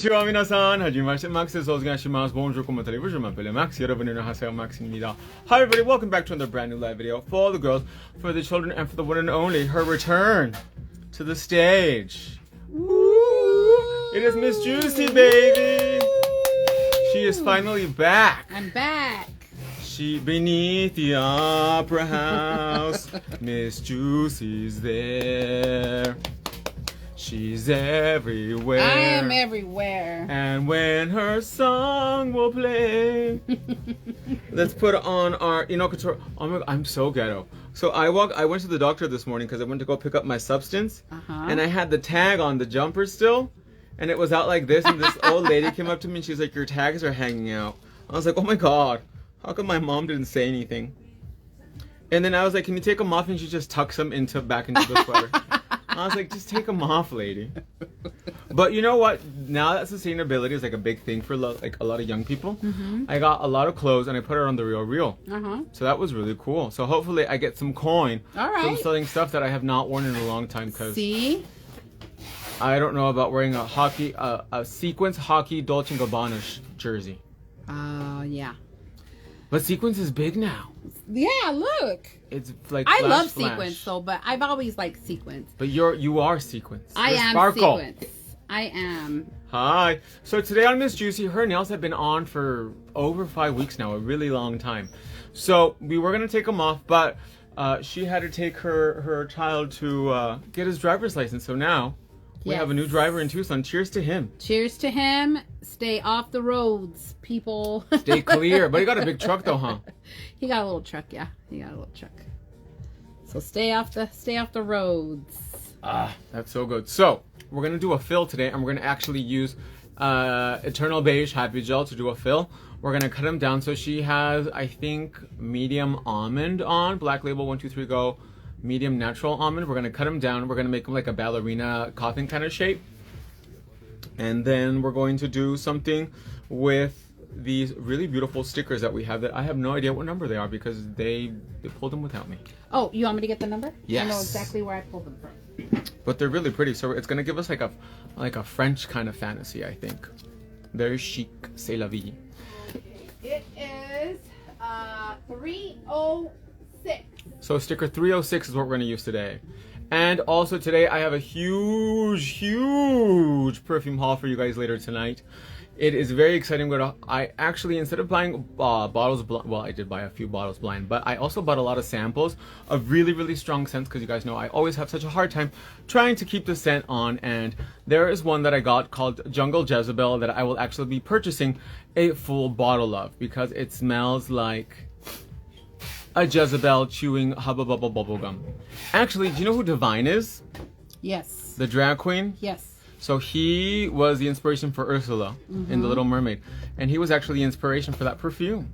konnichiwa minasan. Hajimashite Max desu. Onegaishimasu. Bonjour, comment allez-vous? Je m'appelle Max. 여러분 안녕하세요, Max입니다. Hi everybody, welcome back to another brand new live video for the girls, for the children, and for the one and only. Her return to the stage. Woo! It is Miss Juicy, baby. She is finally back. I'm back. She beneath the opera house. Miss Juicy's there. She's everywhere. I am everywhere. And when her song will play, let's put on our Inokator. Oh my God, I'm so ghetto. So I went to the doctor this morning because I went to go pick up my substance, and I had the tag on the jumper still, and it was out like this. And this old lady came up to me and she's like, "Your tags are hanging out." I was like, "Oh my God, how come my mom didn't say anything?" And then I was like, "Can you take them off?" And she just tucks them back into the sweater. I was like, just take them off, lady. But you know what? Now that sustainability is like a big thing for like a lot of young people, I got a lot of clothes and I put it on the Real. So that was really cool. So hopefully I get some coin from selling stuff that I have not worn in a long time. Cause see, I don't know about wearing a sequence hockey Dolce & Gabbana jersey. Yeah. But sequence is big now. Yeah, look. It's like I love sequence though, but I've always liked sequence. But you are sequence. I am sparkle. sequence. I am. Hi. So today on Miss Juicy, her nails have been on for over 5 weeks now, a really long time. So we were gonna take them off, but she had to take her child to get his driver's license. So now we have a new driver in Tucson. Cheers to him. Cheers to him. Stay off the roads, people. Stay clear. But he got a big truck though, huh? He got a little truck, yeah. He got a little truck. So stay off the roads. That's so good. So we're gonna do a fill today, and we're gonna actually use Eternal Beige Happy Gel to do a fill. We're gonna cut them down. So she has, I think, medium almond on, Black Label 1, 2, 3 Go. Medium natural almond. We're gonna cut them down. We're gonna make them like a ballerina coffin kind of shape, and then we're going to do something with these really beautiful stickers that we have that I have no idea what number they are because they pulled them without me. Oh, you want me to get the number? Yes. I know exactly where I pulled them from. But they're really pretty, so it's gonna give us like a French kind of fantasy, I think. Very chic, c'est la vie. It is 306. So sticker 306 is what we're going to use today. And also today I have a huge perfume haul for you guys later tonight. It is very exciting. I actually, instead of buying bottles, well, I did buy a few bottles blind, but I also bought a lot of samples of really strong scents because you guys know I always have such a hard time trying to keep the scent on. And there is one that I got called Jungle Jezebel that I will actually be purchasing a full bottle of because it smells like a Jezebel chewing Hubba Bubble bubblegum. Actually, do you know who Divine is? Yes. The drag queen? Yes. So he was the inspiration for Ursula in The Little Mermaid. And he was actually the inspiration for that perfume.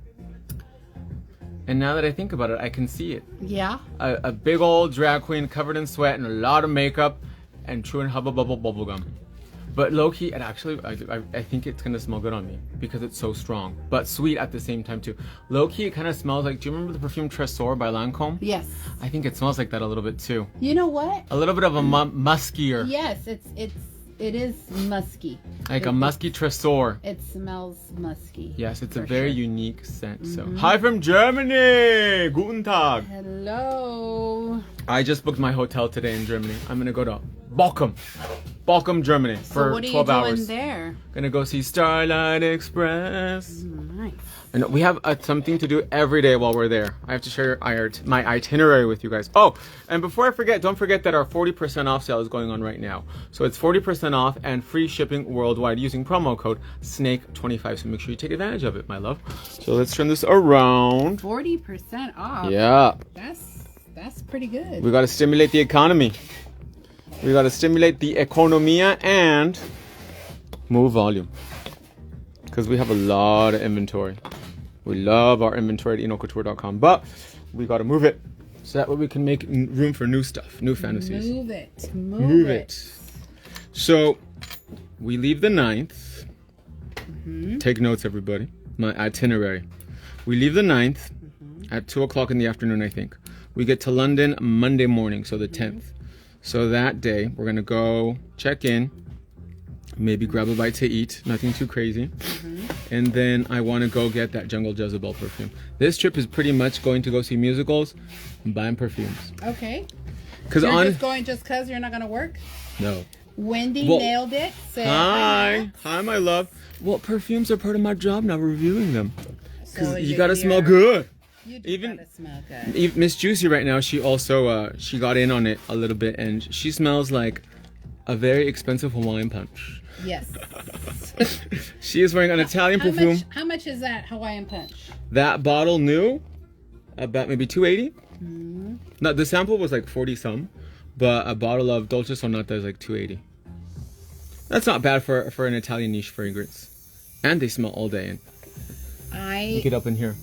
And now that I think about it, I can see it. Yeah. A big old drag queen covered in sweat and a lot of makeup and chewing Hubba Bubble bubblegum. But low-key, it actually, I think it's going to smell good on me because it's so strong. But sweet at the same time, too. Low-key, it kind of smells like, do you remember the perfume Tresor by Lancome? Yes. I think it smells like that a little bit, too. You know what? A little bit of a muskier. Yes, it is musky. Like a musky Tresor. It smells musky. Yes, it's a very unique scent. So, hi from Germany! Guten Tag! Hello. I just booked my hotel today in Germany. I'm going to go to Bochum, Germany for 12 hours. What are you doing there? Gonna go see Starlight Express. Nice. And we have something to do every day while we're there. I have to share my itinerary with you guys. Oh, and before I forget, don't forget that our 40% off sale is going on right now. So it's 40% off and free shipping worldwide using promo code SNAKE25. So make sure you take advantage of it, my love. So let's turn this around. 40% off. Yeah. That's pretty good. We got to stimulate the economy. We got to stimulate the economia and move volume. Because we have a lot of inventory. We love our inventory at inocouture.com. But we got to move it. So that way we can make room for new stuff, new fantasies. Move it. Move it. So we leave the 9th. Take notes, everybody. My itinerary. We leave the 9th at 2 o'clock in the afternoon, I think. We get to London Monday morning, so the 10th. So that day, we're going to go check in Maybe grab a bite to eat. Nothing too crazy. And then I want to go get that Jungle Jezebel perfume. This trip is pretty much going to go see musicals and buying perfumes. Okay. Because You're just going just because you're not going to work? No. Wendy Well, nailed it. Say Hi. Hi, my love. Well, perfumes are part of my job now, reviewing them. Because So you got to smell good. You do Even- gotta smell good. Miss Juicy right now, she also, she got in on it a little bit. And she smells like a very expensive Hawaiian punch. Yes. She is wearing an Italian perfume. How much is that Hawaiian punch? That bottle new, about maybe $280. No, the sample was like 40 some, but a bottle of Dolce Sonata is like $280. That's not bad for an Italian niche fragrance, and they smell all day. And look it up in here.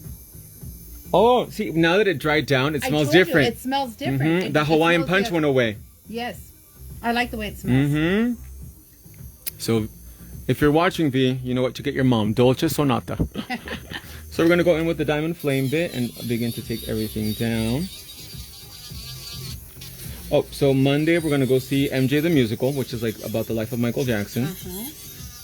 Oh, see, now that it dried down, it smells different. It smells different. The Hawaiian smells punch different. went away. Yes, I like the way it smells. So, if you're watching, V, you know what to get your mom. Dolce Sonata. So we're going to go in with the diamond flame bit and begin to take everything down. Oh, so Monday we're going to go see MJ the Musical, which is like about the life of Michael Jackson.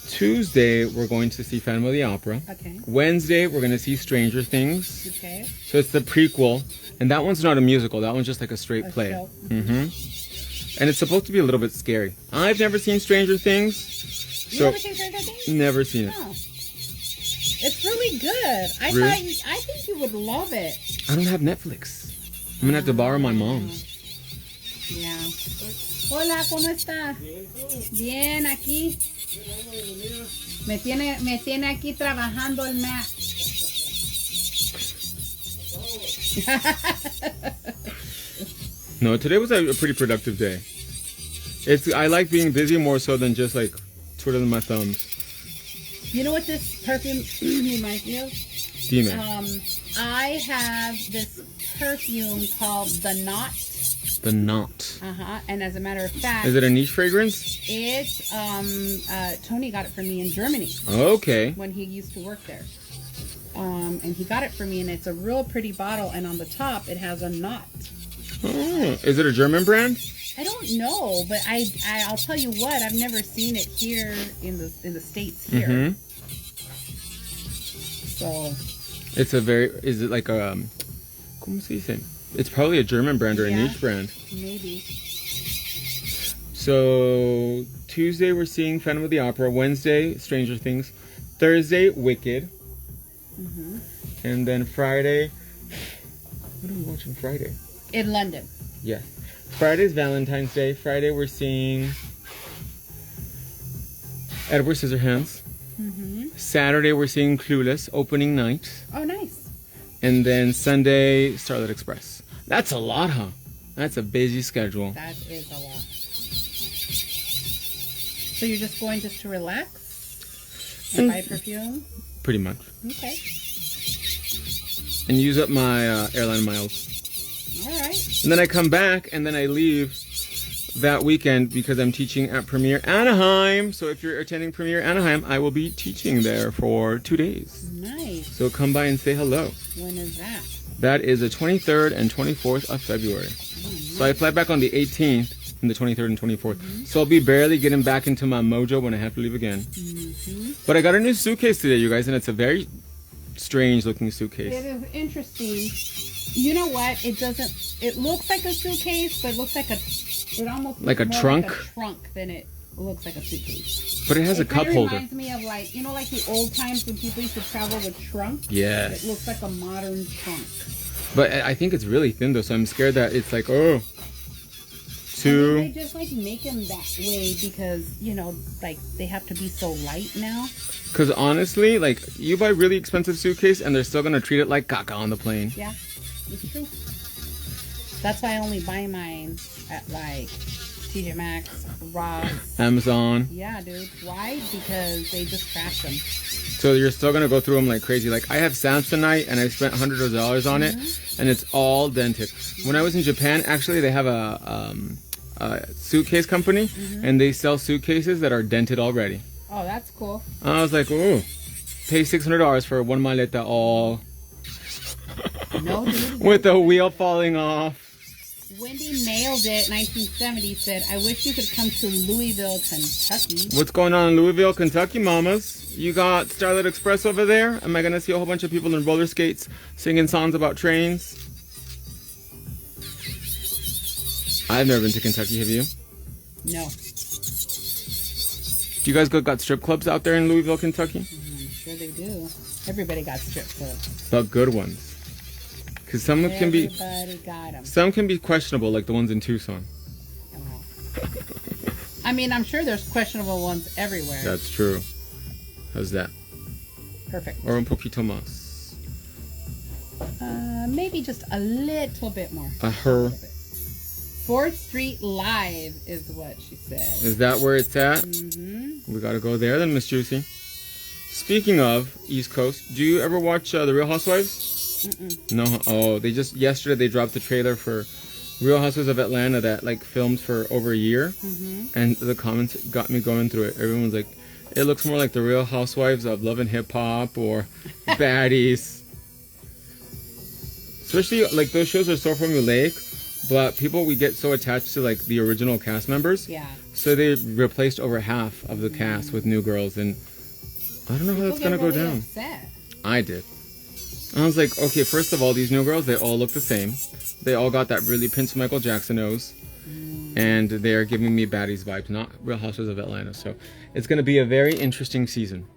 Tuesday we're going to see Phantom of the Opera. Okay. Wednesday we're going to see Stranger Things. Okay. So it's the prequel. And that one's not a musical. That one's just like a straight A play. show. And it's supposed to be a little bit scary. I've never seen Stranger Things. You So never seen Stranger Things? never seen it. No. It's really good. Really? I think you would love it. I don't have Netflix. I'm gonna have to borrow my mom's. Yeah. Hola, ¿cómo está? Bien, aquí. Me tiene aquí trabajando el Mac. No, today was a pretty productive day. I like being busy more so than just like twiddling my thumbs. You know what this perfume reminds me of? Demon. I have this perfume called The Knot. The Knot. And as a matter of fact, Is it a niche fragrance? it's Tony got it for me in Germany Okay. when he used to work there. And he got it for me, and it's a real pretty bottle, and on the top it has a knot. Oh, is it a German brand? I don't know, but I'll tell you what, I've never seen it here in the States here. So It's is it like a, ¿cómo se dice? It's probably a German brand or a niche brand. maybe. So Tuesday we're seeing Phantom of the Opera. Wednesday, Stranger Things. Thursday, Wicked. And then Friday, what are we watching Friday? In London. Yes. Friday's Valentine's Day. Friday we're seeing Edward Scissorhands. Saturday we're seeing Clueless, opening night. Oh, nice. And then Sunday, Starlight Express. That's a lot, huh? That's a busy schedule. That is a lot. So you're just going just to relax and buy perfume? Pretty much. Okay. And use up my airline miles. All right. And then I come back and then I leave that weekend because I'm teaching at Premier Anaheim. So if you're attending Premier Anaheim, I will be teaching there for 2 days. Nice. So come by and say hello. When is that? That is the 23rd and 24th of February. So I fly back on the 18th and the 23rd and 24th. So I'll be barely getting back into my mojo when I have to leave again. But I got a new suitcase today, you guys, and it's a very strange looking suitcase. It is interesting. You know what? It looks like a suitcase, but it looks like it almost Like a looks more trunk? like a trunk than it looks like a suitcase. But it has a cup kinda holder. reminds me of like the old times when people used to travel with trunks. Yes. It looks like a modern trunk. But I think it's really thin though, so I'm scared that it's like, oh. They just like make them that way because, like they have to be so light now. Because honestly, like, you buy really expensive suitcase and they're still going to treat it like caca on the plane. Yeah, it's true. That's why I only buy mine at like TJ Maxx, Ross. Amazon. Yeah, dude. Why? Because they just trash them. So you're still going to go through them like crazy. Like, I have Samsonite and I spent hundreds of dollars on it and it's all dented. When I was in Japan, actually, they have a suitcase company and they sell suitcases that are dented already. Oh, that's cool. I was like, ooh, pay $600 for one maleta all No, dude. with the wheel falling off. Wendy nailed it. 1970 said, "I wish you could come to Louisville, Kentucky." What's going on in Louisville, Kentucky, mamas? You got Starlight Express over there? Am I gonna see a whole bunch of people in roller skates singing songs about trains? I've never been to Kentucky, have you? No. Do you guys got strip clubs out there in Louisville, Kentucky? I'm sure they do. Everybody got strip clubs. But good ones. Because some can be Everybody got them. some can be questionable, like the ones in Tucson. I mean, I'm sure there's questionable ones everywhere. That's true. How's that? Perfect. Or un poquito más. Maybe just a little bit more. A her. 4th Street Live is what she said. Is that where it's at? Mm-hmm. We gotta go there then, Miss Juicy. Speaking of East Coast, do you ever watch The Real Housewives? Mm-mm. No. Oh, yesterday they dropped the trailer for Real Housewives of Atlanta that like filmed for over a year, and the comments got me going through it. Everyone's like, it looks more like The Real Housewives of Love and Hip Hop or Baddies. Especially like those shows are so formulaic, but we get so attached to like the original cast members. Yeah. So they replaced over half of the cast with new girls, and I don't know how that's gonna go down. Upset. I did. I was like, okay, first of all, these new girls, they all look the same. They all got that really Prince Michael Jackson nose. And they're giving me Baddies vibes, not Real Housewives of Atlanta. So it's going to be a very interesting season.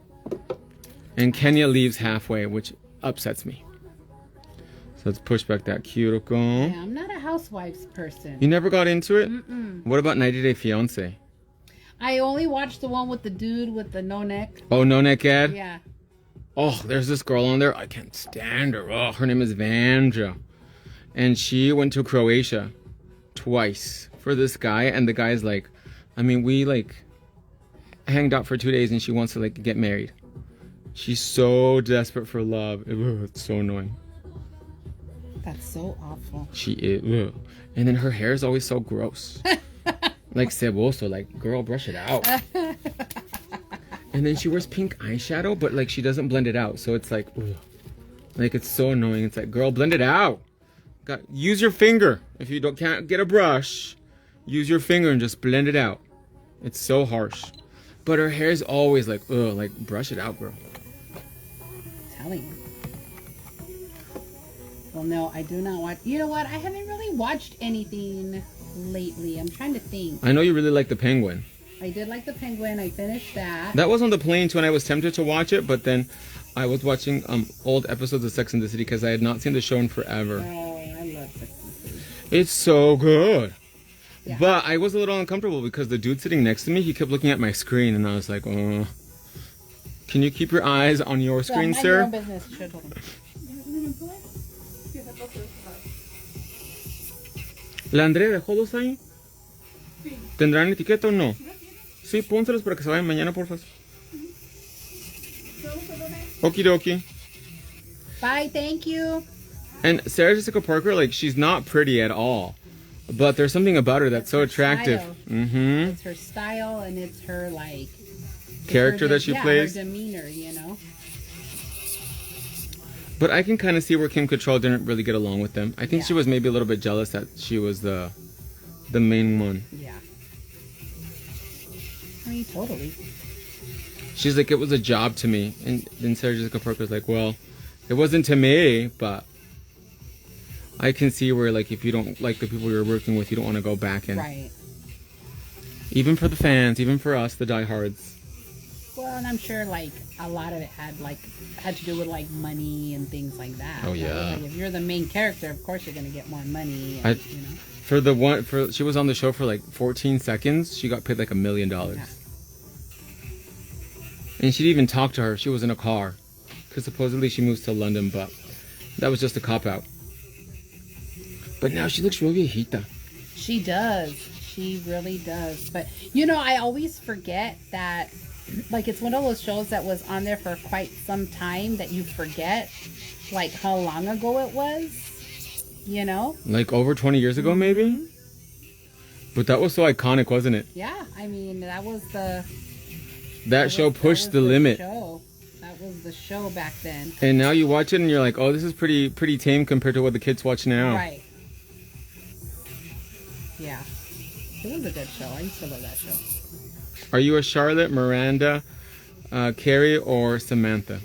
And Kenya leaves halfway, which upsets me. So let's push back that cuticle. Yeah, I'm not a housewives person. You never got into it? Mm-mm. What about 90 Day Fiancé? I only watched the one with the dude with the no neck. Oh, No Neck Ed? Yeah. Oh, there's this girl on there. I can't stand her. Oh, her name is Vanja. And she went to Croatia twice for this guy. And the guy's like, I mean, we like hanged out for 2 days and she wants to like get married. She's so desperate for love. Ugh, it's so annoying. That's so awful. She is. Ugh. And then her hair is always so gross. Like ceboso. Like, girl, brush it out. And then she wears pink eyeshadow, but like she doesn't blend it out. So it's like, ugh. Like it's so annoying. It's like, girl, blend it out. Use your finger. If you can't get a brush, use your finger and just blend it out. It's so harsh. But her hair is always like, ugh, like brush it out, girl. I'm telling you. Well, no, I do not watch. You know what? I haven't really watched anything lately. I'm trying to think. I know you really like The Penguin. I did like The Penguin. I finished that. That was on the plane too, and I was tempted to watch it, but then I was watching old episodes of Sex and the City because I had not seen the show in forever. Oh, I love Sex and the City. It's so good. Yeah. But I was a little uncomfortable because the dude sitting next to me, he kept looking at my screen, and I was like, oh. Can you keep your eyes on your screen, mind sir? Your own business. Sure, hold on. ¿La Andrea dejó dos ahí? ¿Tendrán etiqueta o no? Sí, pónselos para que se vayan mañana, por favor. Okidoki. Bye, thank you. And Sarah Jessica Parker, like, she's not pretty at all. But there's something about her that's so attractive. Style. Mm-hmm. It's her style and it's her, like... Character that she plays. her demeanor, you know? But I can kind of see where Kim Cattrall didn't really get along with them. I think she was maybe a little bit jealous that she was the main one. Yeah. I mean, totally. She's like, it was a job to me. And then Sarah Jessica Parker's like, well, it wasn't to me, but I can see where, like, if you don't like the people you're working with, you don't want to go back in. Right. Even for the fans, even for us, the diehards. Well, and I'm sure, like, a lot of it had to do with, like, money and things like that. Oh, right? yeah. Like, if you're the main character, of course you're going to get more money. And, you know? She was on the show for like 14 seconds. She got paid like $1 million. Yeah. And she didn't even talk to her. She was in a car. Because supposedly she moves to London, but that was just a cop-out. But now she looks real viejita. She does. She really does. But, you know, I always forget that, like, it's one of those shows that was on there for quite some time that you forget, like, how long ago it was. You know? Like over 20 years ago, maybe? But that was so iconic, wasn't it? Yeah. I mean, that was the... That show pushed the limit. Show. That was the show back then. And now you watch it and you're like, oh, this is pretty tame compared to what the kids watch now. Right. Yeah. It was a good show. I used to love that show. Are you a Charlotte, Miranda, Carrie, or Samantha?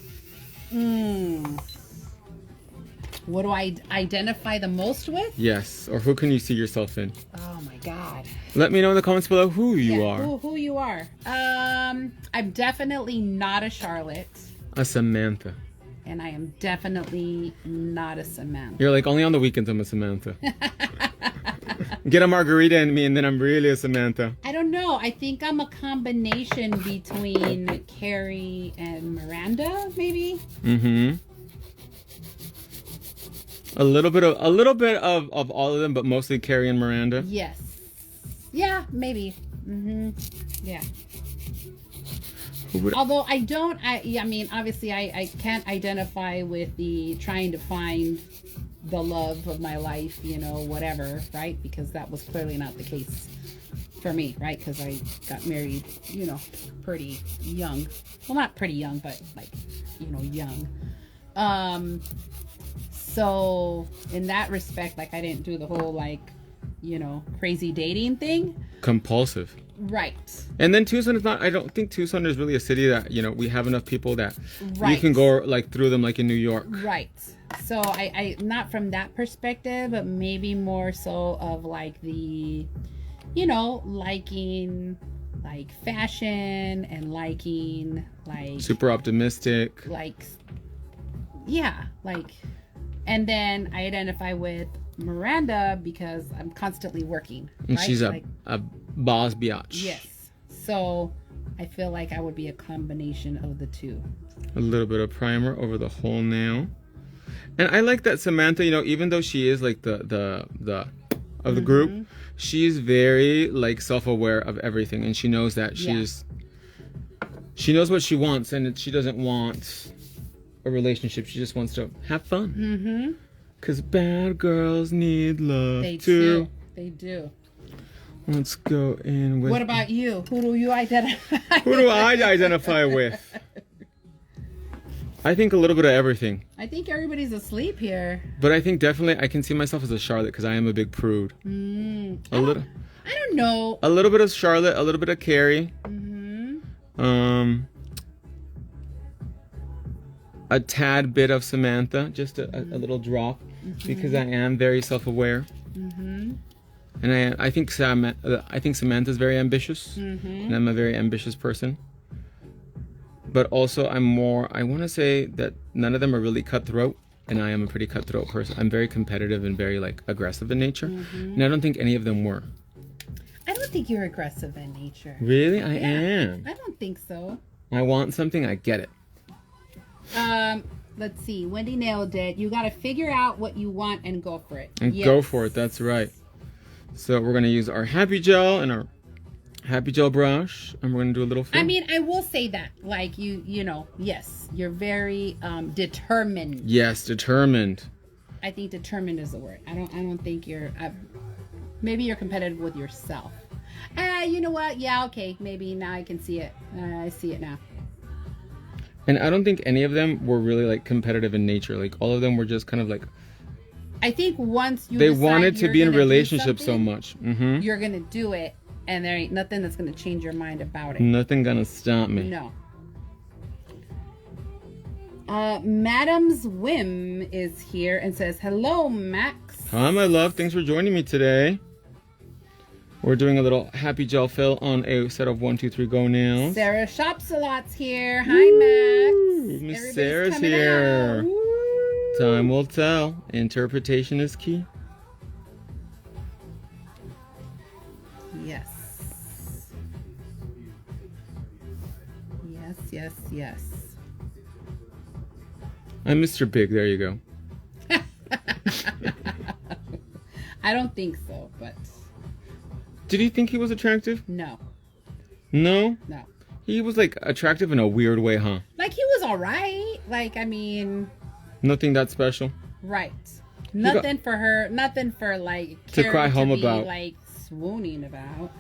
What do I identify the most with? Yes. Or who can you see yourself in? Oh my God. Let me know in the comments below who you Yeah, are. Who you are. I'm definitely not a Charlotte. A Samantha. And I am definitely not a Samantha. You're like, only on the weekends I'm a Samantha. Get a margarita in me and then I'm really a Samantha. I don't know. I think I'm a combination between Carrie and Miranda, maybe. Mm-hmm. A little bit of all of them, but mostly Carrie and Miranda. Yes. Yeah, maybe. Yeah. Although I mean, obviously I can't identify with the trying to find the love of my life, you know, whatever, right? Because that was clearly not the case for me, right? Because I got married, you know, pretty young. Well, not pretty young, but like, you know, young. So in that respect, like I didn't do the whole like, you know, crazy dating thing. Compulsive. Right. And then Tucson is not, I don't think Tucson is really a city that, you know, we have enough people that Right. you can go like through them like in New York. Right. So I not from that perspective, but maybe more so of like the, you know, liking like fashion and liking like Super optimistic. like, yeah, like, and then I identify with Miranda because I'm constantly working. And right? she's like, a boss biatch. yes. So I feel like I would be a combination of the two. A little bit of primer over the whole nail. And I like that Samantha, you know, even though she is like the of the group, she's very like self-aware of everything, and she knows that she knows what she wants, and she doesn't want a relationship. She just wants to have fun. Cause bad girls need love They too. do. They do. Let's go in with. What about you? Who do you identify? Who do I identify with? I think a little bit of everything. I think everybody's asleep here. But I think definitely I can see myself as a Charlotte because I am a big prude. A little. I don't know. A little bit of Charlotte, a little bit of Carrie. A tad bit of Samantha, just a little drop, because I am very self-aware. And I think Samantha's very ambitious, and I'm a very ambitious person. But also I want to say that none of them are really cutthroat, and I am a pretty cutthroat person. I'm very competitive and very like aggressive in nature, and I don't think any of them were. I don't think you're aggressive in nature. Really? I am. I don't think so. I want something, I get it. Let's see. Wendy nailed it. You got to figure out what you want and go for it. And go for it, that's right. So we're going to use our Happy Gel and our Happy Gel brush, and we're going to do a little fill. I mean, I will say that, like, you know, yes, you're very determined. Yes, determined. I think determined is the word. I don't think you're, maybe you're competitive with yourself. You know what? Yeah, okay. Maybe now I can see it. I see it now. And I don't think any of them were really like competitive in nature. Like all of them were just kind of like, I think once you they decide wanted to you're be in gonna do relationships so something, much. you're gonna do it, and there ain't nothing that's gonna change your mind about it. Nothing gonna stop me. No. Madam's Whim is here and says, hello, Max. Hi, my love. Thanks for joining me today. We're doing a little Happy Gel fill on a set of 1, 2, 3 Go nails. Sarah Shopsalot's here. Hi, Max. Miss Everybody's Sarah's coming here. out. Woo. Time will tell. Interpretation is key. Yes. Yes, yes, yes. I'm Mr. Big. There you go. I don't think so, but Did you think he was attractive? no. No? No. He was like attractive in a weird way, huh? Like, he was all right. Like, I mean, Nothing that special. right. Nothing for her. Nothing for, like, To Carrie cry home be, about. like, swooning about.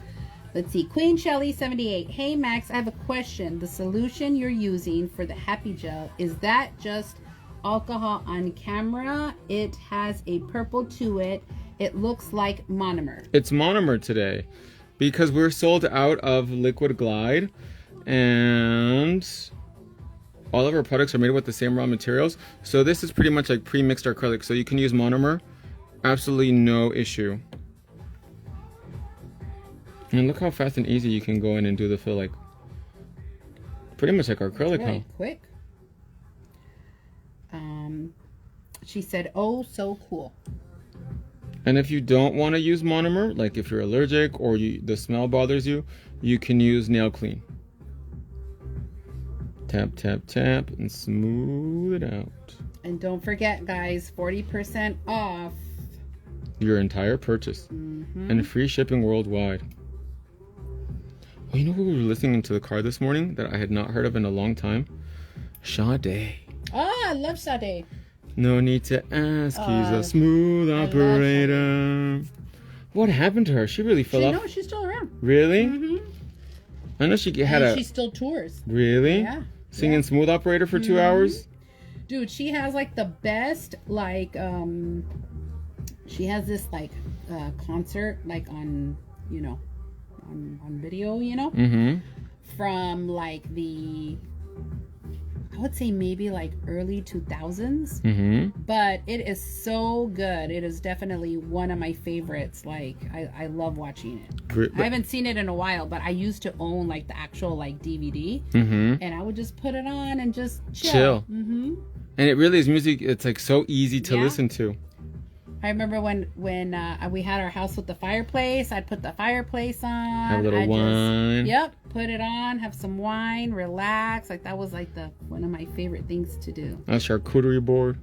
Let's see. Queen Shelly 78. Hey, Max, I have a question. The solution you're using for the Happy Gel, is that just alcohol on camera? It has a purple to it. it looks like monomer. It's monomer today because we're sold out of Liquid Glide, and all of our products are made with the same raw materials. So this is pretty much like pre-mixed acrylic. So you can use monomer, absolutely no issue. And look how fast and easy you can go in and do the fill, like pretty much like acrylic, huh? Really quick. She said, "Oh, so cool." And if you don't want to use monomer, like if you're allergic or the smell bothers you, you can use nail clean. Tap, tap, tap, and smooth it out. And don't forget, guys, 40% off Your entire purchase. And free shipping worldwide. Oh, you know who we were listening to the car this morning that I had not heard of in a long time? Sade. Oh, I love Sade. No need to ask, he's a smooth operator. What happened to her? She really fell off. No, she's still around. Really? Mm-hmm. I know she had And she still tours. Really? Yeah. Singing Smooth Operator for 2 hours? Dude, she has like the best, like, she has this like concert, like on, you know, on video, you know, Mm-hmm. from like the, I would say maybe like early 2000s, Mm-hmm. but it is so good. It is definitely one of my favorites. Like, I love watching it. Great. I haven't seen it in a while, but I used to own like the actual like DVD, Mm-hmm. and I would just put it on and just chill. Chill. Mm-hmm. And it really is music. It's like so easy to Yeah. listen to. I remember when we had our house with the fireplace. I'd put the fireplace on. Have a little I'd wine. Yep, put it on, have some wine, relax. Like that was like one of my favorite things to do. A charcuterie board.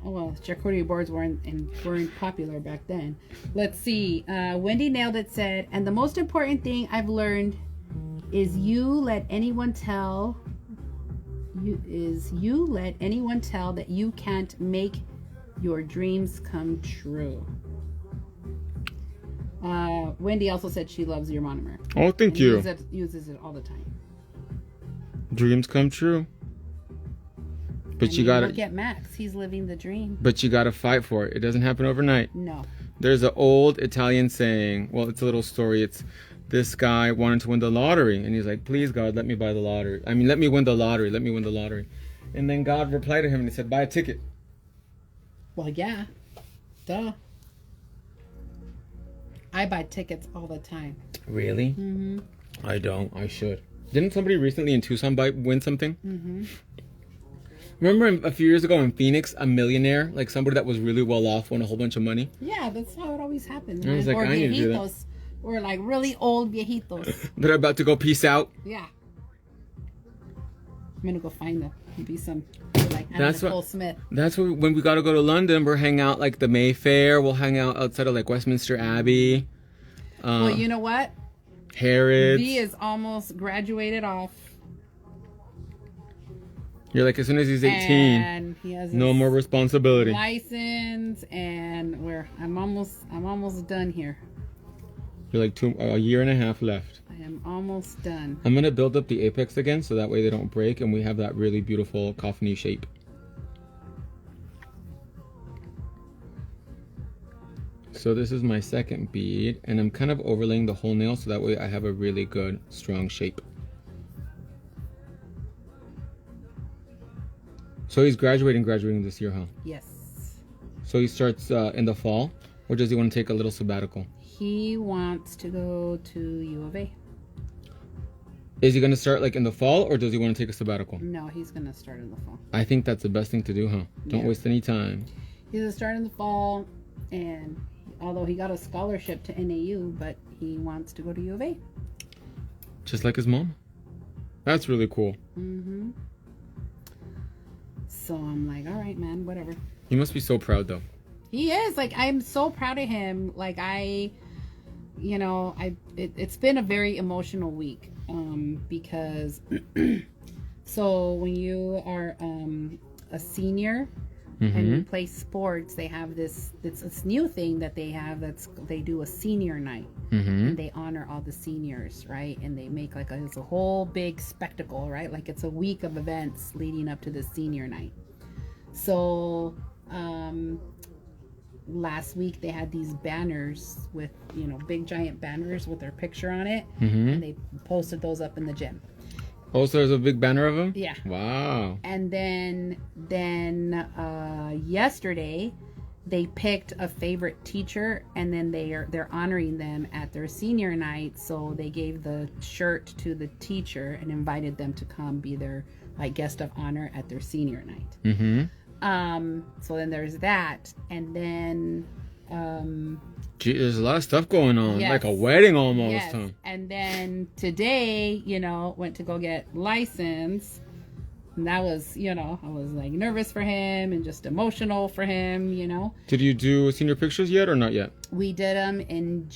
Oh well, charcuterie boards weren't popular back then. Let's see. Wendy Nailed It said, and the most important thing I've learned is you let anyone tell that you can't make your dreams come true. Wendy also said she loves your monomer. Oh, thank And you. Uses it all the time. Dreams come true. But I you mean, gotta. look at Max. He's living the dream. But you gotta fight for it. It doesn't happen overnight. No. There's an old Italian saying. Well, it's a little story. It's this guy wanted to win the lottery, and he's like, "Please, God, let me buy the lottery. I mean, let me win the lottery. Let me win the lottery." And then God replied to him, and he said, "Buy a ticket." Well, yeah. Duh. I buy tickets all the time. Really? Mm-hmm. I don't. I should. Didn't somebody recently in Tucson win something? Mm-hmm. Remember a few years ago in Phoenix, a millionaire, like somebody that was really well off, won a whole bunch of money? Yeah, that's how it always happens. I was Man. like, Or I need to do that. viejitos. Or like really old viejitos. They're about to go peace out. Yeah. I'm gonna go find them. Be some like That's Nicole what- Smith. That's when we gotta go to London. We'll hang out like the Mayfair. We'll hang out outside of like Westminster Abbey. Well, you know what? Harrods. V is almost graduated off. You're like, as soon as he's 18, And he has no his more responsibility. license, and I'm almost done here. You're like a year and a half left. I am almost done. I'm gonna build up the apex again so that way they don't break and we have that really beautiful coffiny shape. So this is my second bead, and I'm kind of overlaying the whole nail so that way I have a really good strong shape. So he's graduating this year, huh? Yes. So he starts in the fall, or does he want to take a little sabbatical? He wants to go to U of A. Is he going to start like in the fall, or does he want to take a sabbatical? No, he's gonna start in the fall. I think that's the best thing to do, huh? Don't Yeah. waste any time. He's gonna start in the fall, and although he got a scholarship to NAU, but he wants to go to U of A. Just like his mom. That's really cool. Mm-hmm. So I'm like, all right, man, whatever. You must be so proud, though. He is. Like, I'm so proud of him. Like, it's been a very emotional week. Because so when you are a senior and you play sports, they have this new thing that they have they do a senior night. And they honor all the seniors, right? And they make like it's a whole big spectacle, right? Like it's a week of events leading up to the senior night. So last week they had these banners with, big giant banners with their picture on it, Mm-hmm. and they posted those up in the gym. Oh, so there's a big banner of them? Yeah. Wow. And then yesterday they picked a favorite teacher, and then they're honoring them at their senior night. So they gave the shirt to the teacher and invited them to come be their like guest of honor at their senior night. Mm-hmm. So then there's that, and then Gee, there's a lot of stuff going on. Yes. Like a wedding almost, yes. huh? And then today, went to go get license. And that was, I was like nervous for him and just emotional for him, Did you do senior pictures yet or not yet? We did them in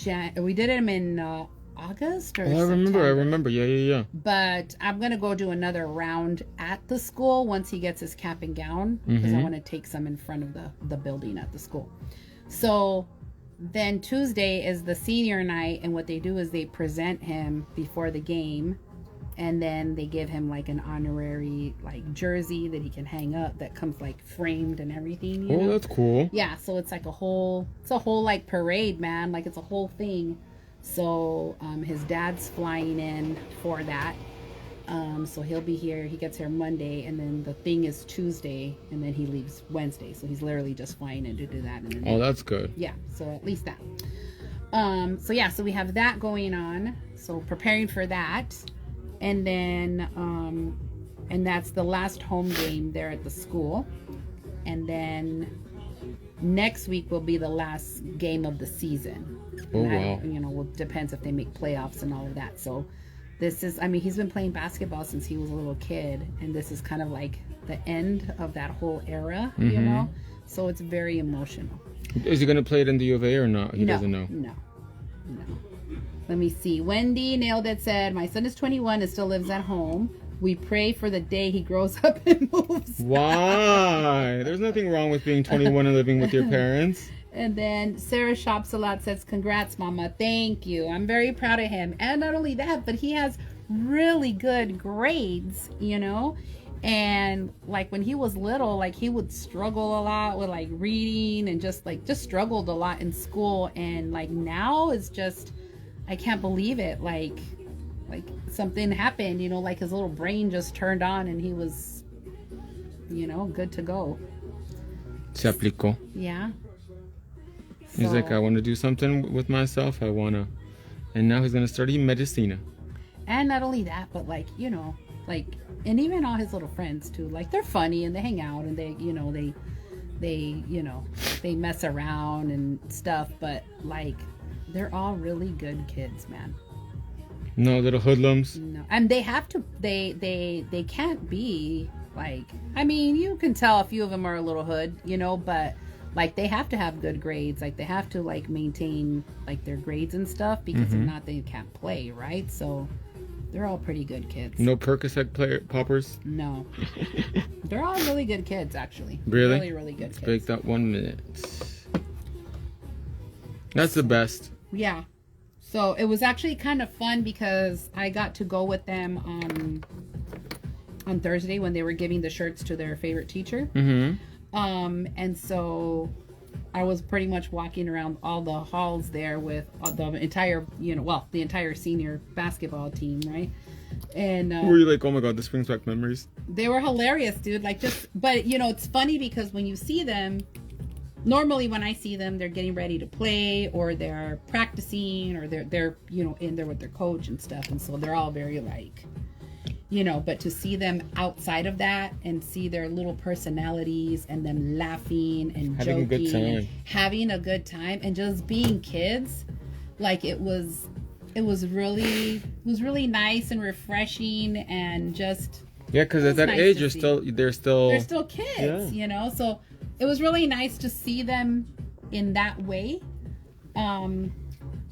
August or Oh, I September. remember. Yeah. But I'm going to go do another round at the school once he gets his cap and gown, because I want to take some in front of the building at the school. So then Tuesday is the senior night, and what they do is they present him before the game, and then they give him like an honorary like jersey that he can hang up that comes like framed and everything. You know? That's cool. Yeah, so it's like a whole like parade, man. Like it's a whole thing. So his dad's flying in for that. So he'll be here. He gets here Monday, and then the thing is Tuesday, and then he leaves Wednesday. So he's literally just flying in to do that. And then Oh, that's good. yeah, so at least that. So we have that going on. So preparing for that. And then and that's the last home game there at the school. And then next week will be the last game of the season. Oh, And wow. well, depends if they make playoffs and all of that. So this is, he's been playing basketball since he was a little kid, and this is kind of like the end of that whole era, So it's very emotional. Is he going to play it in the U of A or not? He doesn't know. No. Let me see. Wendy Nailed It said, my son is 21 and still lives at home. We pray for the day he grows up and moves. Why? There's nothing wrong with being 21 and living with your parents. And then Sarah Shops a Lot says, congrats, Mama. Thank you. I'm very proud of him. And not only that, but he has really good grades, And like when he was little, like he would struggle a lot with like reading and just struggled a lot in school. And like now it's just, I can't believe it. Like something happened, like his little brain just turned on and he was, good to go. Se aplicó. Yeah. He's like, I want to do something with myself. And now he's going to study medicina. And not only that, but and even all his little friends too. Like they're funny and they hang out and they mess around and stuff. But like, they're all really good kids, man. No little hoodlums. No, and they have to. They can't be like. You can tell a few of them are a little hood, but. Like they have to have good grades. Like they have to like maintain like their grades and stuff, because if not, they can't play, right? So they're all pretty good kids. No Percocet poppers? No. They're all really good kids, actually. Really? Really, really good Let's kids. break that 1 minute. That's the best. Yeah. So it was actually kind of fun because I got to go with them on Thursday when they were giving the shirts to their favorite teacher. And so I was pretty much walking around all the halls there with the entire, the entire senior basketball team, right? And were you like, oh my god, this brings back memories? They were hilarious, dude. But it's funny because when you see them, normally when I see them, they're getting ready to play or they're practicing or they're in there with their coach and stuff, and so they're all very like. But to see them outside of that and see their little personalities and them laughing and having joking, and having a good time and just being kids, like it was really nice and refreshing and just because at that nice age they're still kids, yeah. So it was really nice to see them in that way.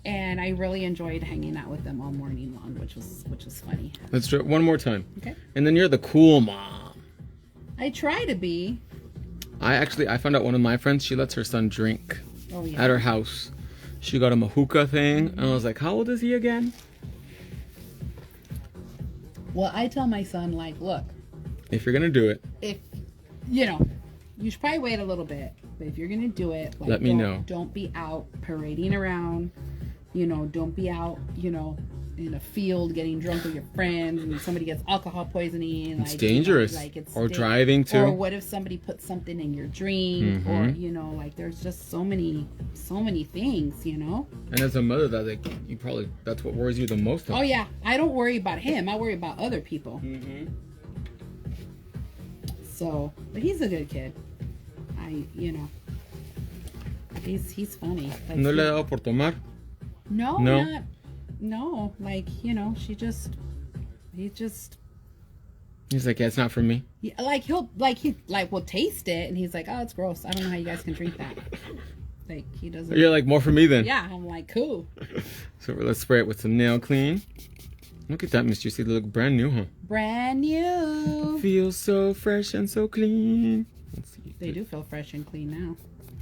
And I really enjoyed hanging out with them all morning long, which was funny. Let's try it one more time. Okay. And then you're the cool mom. I try to be. I found out one of my friends, she lets her son drink at her house. She got him a hookah thing, and I was like, how old is he again? Well, I tell my son, like, look, if you're gonna do it, if You should probably wait a little bit. But if you're gonna do it, like, let me know. Don't be out parading around. You know, don't be out, you know, in a field getting drunk with your friends and somebody gets alcohol poisoning. It's dangerous. You know, like it's or driving too. Or what if somebody puts something in your drink? Or, you know, like there's just so many things, you know. And as a mother, that that's what worries you the most. Oh yeah, I don't worry about him. I worry about other people. So, but he's a good kid. You know, he's funny. Like, ¿No le ha dado por tomar? No, No? no. Like, you know, he's just. He's like, yeah, it's not for me. Yeah, like he will taste it, and he's like, oh, it's gross. I don't know how you guys can drink that. Like he doesn't. You're like, more for me then. Yeah, I'm like, cool. So let's spray it with some nail clean. Look at that, Miss Juicy. They look brand new, huh? Brand new. Feels so fresh and so clean. Let's see. They do feel fresh and clean now.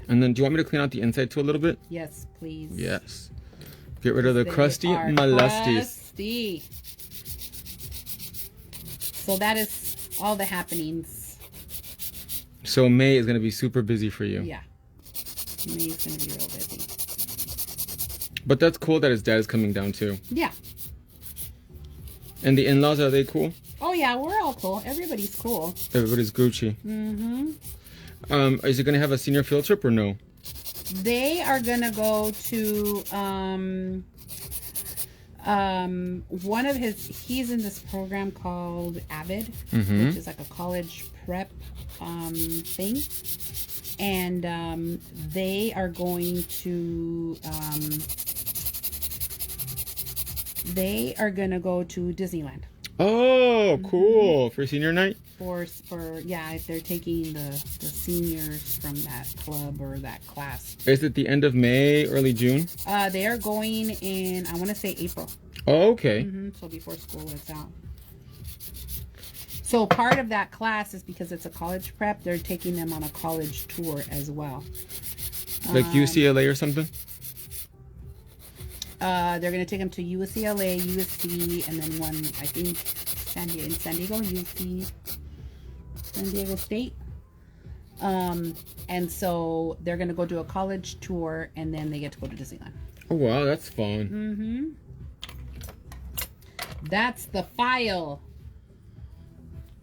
And then, do you want me to clean out the inside too a little bit? Yes, please. Yes. Get rid of the They crusty are molesties. crusty. So that is all the happenings. So May is going to be super busy for you. Yeah. May's gonna be real busy. But that's cool that his dad is coming down too. Yeah. And the in-laws, are they cool? Oh yeah, we're all cool. Everybody's cool. Everybody's Gucci. Is it going to have a senior field trip or no? They are gonna go to one of he's in this program called AVID, which is like a college prep thing. And they are going to go to Disneyland. Oh, cool. For senior night? For yeah, they're taking the seniors from that club or that class. Is it the end of May, early June? They are going in, I want to say April. Oh, okay. So before school lets out. So part of that class is because it's a college prep, they're taking them on a college tour as well. Like UCLA or something? They're going to take them to UCLA, USC, and then one, I think, San Diego, UC, San Diego State. And so they're going to go do a college tour, and then they get to go to Disneyland. Oh, wow, that's fun. That's the file.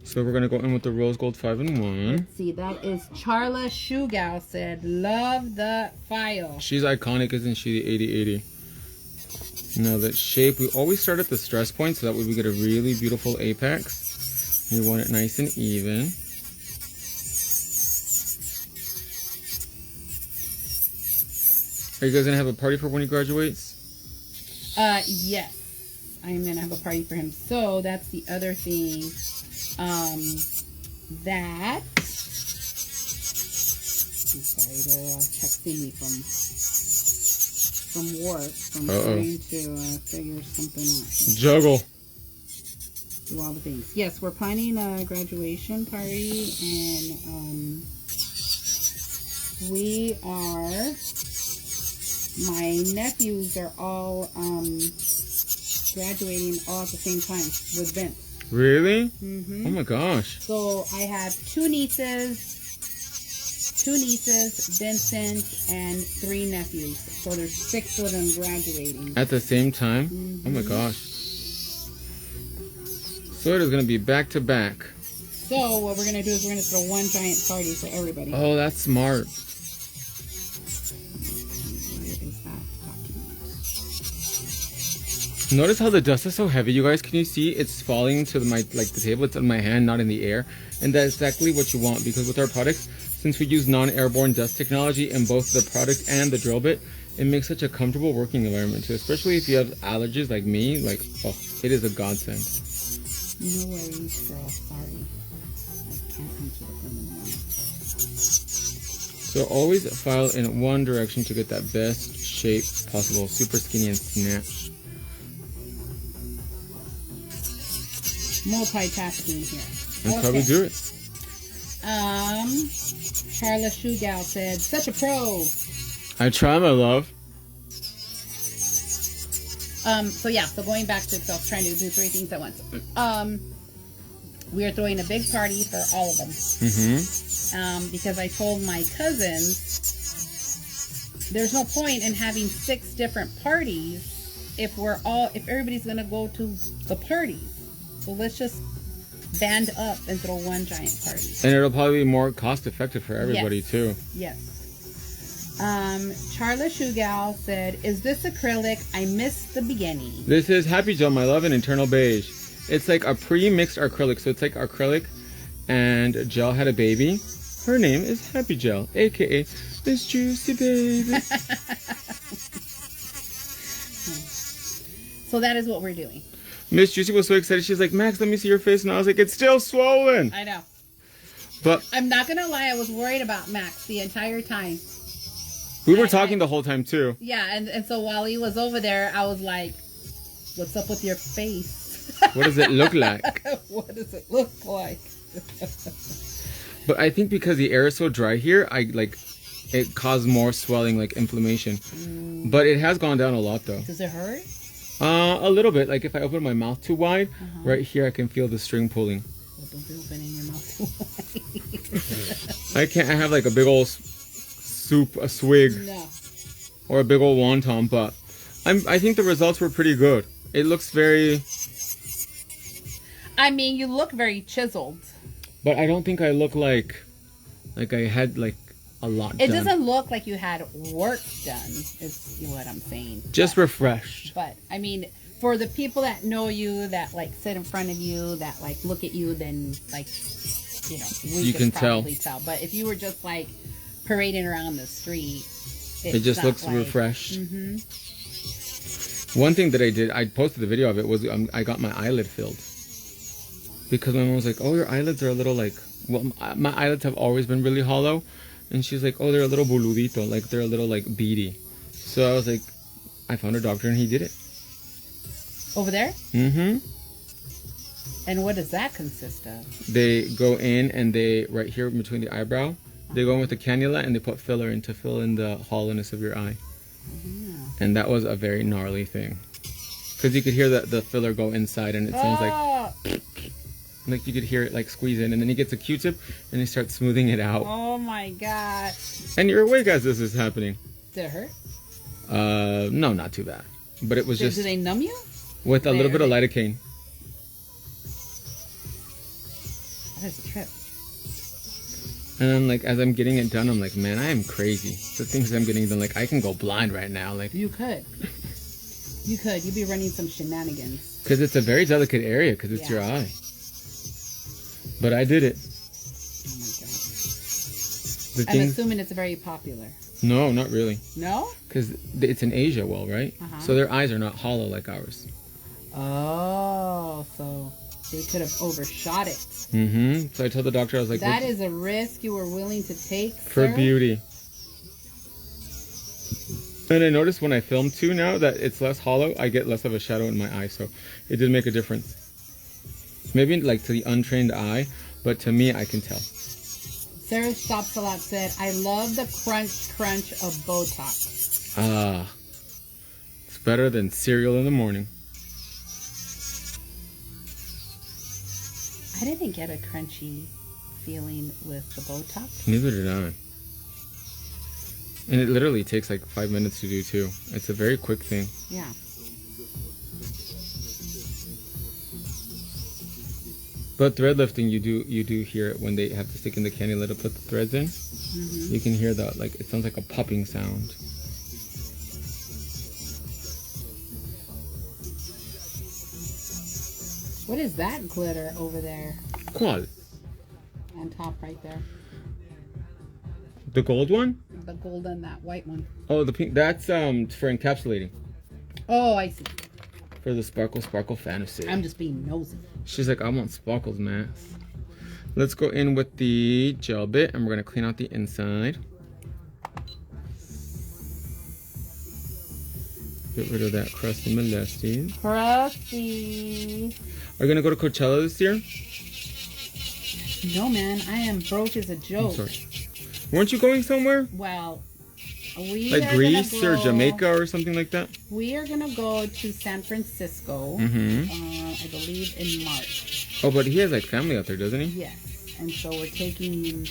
So we're going to go in with the Rose Gold 5-in-1. Let's see, that is Charla Shugao said, love the file. She's iconic, isn't she, the 8080? Now that shape, we always start at the stress point, so that way we get a really beautiful apex. We want it nice and even. Are you guys going to have a party for when he graduates? Yes. I'm going to have a party for him. So that's the other thing. That... I'm sorry, they're texting me from work. From trying to figure something out. Juggle. Do all the things. Yes, we're planning a graduation party, and we are... My nephews are all graduating all at the same time with Vince. Really? Oh my gosh. So I have two nieces, Vincent, and 3 nephews. So there's 6 of them graduating. At the same time? Oh my gosh. So it is going to be back to back. So what we're going to do is we're going to throw one giant party for everybody. Oh, that's smart. Notice how the dust is so heavy, you guys. Can you see it's falling to the table? It's on my hand, not in the air. And that's exactly what you want, because with our products, since we use non-airborne dust technology in both the product and the drill bit, it makes such a comfortable working environment too. Especially if you have allergies like me, like, oh, it is a godsend. No worries, girl. Sorry. I can't answer the phone anymore. So always file in one direction to get that best shape possible. Super skinny and snatch. Multitasking here. That's how we do it. Charla Shugao said, such a pro. I try, my love. So yeah, so going back to itself, trying to do 3 things at once. we are throwing a big party for all of them. Because I told my cousins there's no point in having 6 different parties if everybody's gonna go to the party. So let's just band up and throw one giant party. And it'll probably be more cost effective for everybody too. Yes. Charla Shugal said, "Is this acrylic? I missed the beginning." This is Happy Gel, my love, in Internal Beige. It's like a pre-mixed acrylic, so it's like acrylic and gel had a baby. Her name is Happy Gel, aka Miss Juicy Baby. So that is what we're doing. Miss Juicy was so excited. She's like, Max, let me see your face. And I was like, it's still swollen. I know. But I'm not going to lie. I was worried about Max the entire time. We were talking the whole time, too. Yeah, and so while he was over there, I was like, what's up with your face? What does it look like? What does it look like? But I think because the air is so dry here, it caused more swelling, like inflammation. But it has gone down a lot, though. Does it hurt? A little bit. Like if I open my mouth too wide, right here I can feel the string pulling. Well, don't be opening your mouth too wide. I can't. I have like a big old a swig, No. or a big old wonton. But I think the results were pretty good. It looks very. I mean, you look very chiseled. But I don't think I look like I had like a lot It done. doesn't look like you had work done, is what I'm saying. Just refreshed. But, I mean, for the people that know you, that, like, sit in front of you, that, like, look at you, then, like, you know, we can probably tell. But if you were just, like, parading around the street, It just looks refreshed. One thing that I did, I posted the video of it, was I got my eyelid filled. Because my mom was like, oh, your eyelids are a little like, well, my eyelids have always been really hollow. And she's like, oh, they're a little boludito, like they're a little like beady. So I was like, I found a doctor and he did it. Over there? Mm-hmm. And what does that consist of? They go in and they, right here between the eyebrow, they go in with a cannula and they put filler in to fill in the hollowness of your eye. And that was a very gnarly thing. Because you could hear the filler go inside and it sounds like you could hear it like squeeze in, and then he gets a Q-tip and he starts smoothing it out. Oh my god. And you're awake as this is happening. Did it hurt? No, not too bad. But it was just Do they numb you? with a little bit of lidocaine. That is a trip. And then, like, as I'm getting it done, I'm like, man, I am crazy. The things I'm getting done, like, I can go blind right now. Like, You could. You could. You'd be running some shenanigans. because it's a very delicate area, because it's your eye. But I did it. Oh my god. The I'm things, assuming it's very popular. no, not really. No? Because it's in Asia, well, right? So their eyes are not hollow like ours. Oh, so they could have overshot it. Mm-hmm. So I told the doctor, I was like, That is a risk you were willing to take, for sir? beauty. And I noticed when I film too now that it's less hollow, I get less of a shadow in my eye, so it did make a difference. Maybe like to the untrained eye, but to me, I can tell. Sarah Stops a Lot said, I love the crunch of Botox. Ah, it's better than cereal in the morning. I didn't get a crunchy feeling with the Botox. Neither did I. And it literally takes like 5 minutes to do too. It's a very quick thing. Yeah. But thread lifting, you do hear it when they have to stick in the cannula to put the threads in. You can hear that, like, it sounds like a popping sound. What is that glitter over there? ¿Cuál? On top right there. The gold one? The gold and that white one. Oh, the pink. That's for encapsulating. Oh, I see. For the sparkle fantasy. I'm just being nosy. She's like, I want sparkles, man. Let's go in with the gel bit, and we're gonna clean out the inside. Get rid of that crusty molesty. Crusty. Are you gonna go to Coachella this year? No, man. I am broke as a joke. I'm sorry. Weren't you going somewhere? Well, we Like are Greece gonna or go- Jamaica or something like that? We are gonna go to San Francisco. Mm-hmm. I believe in March. Oh, but he has like family out there, doesn't he? Yes. And so we're taking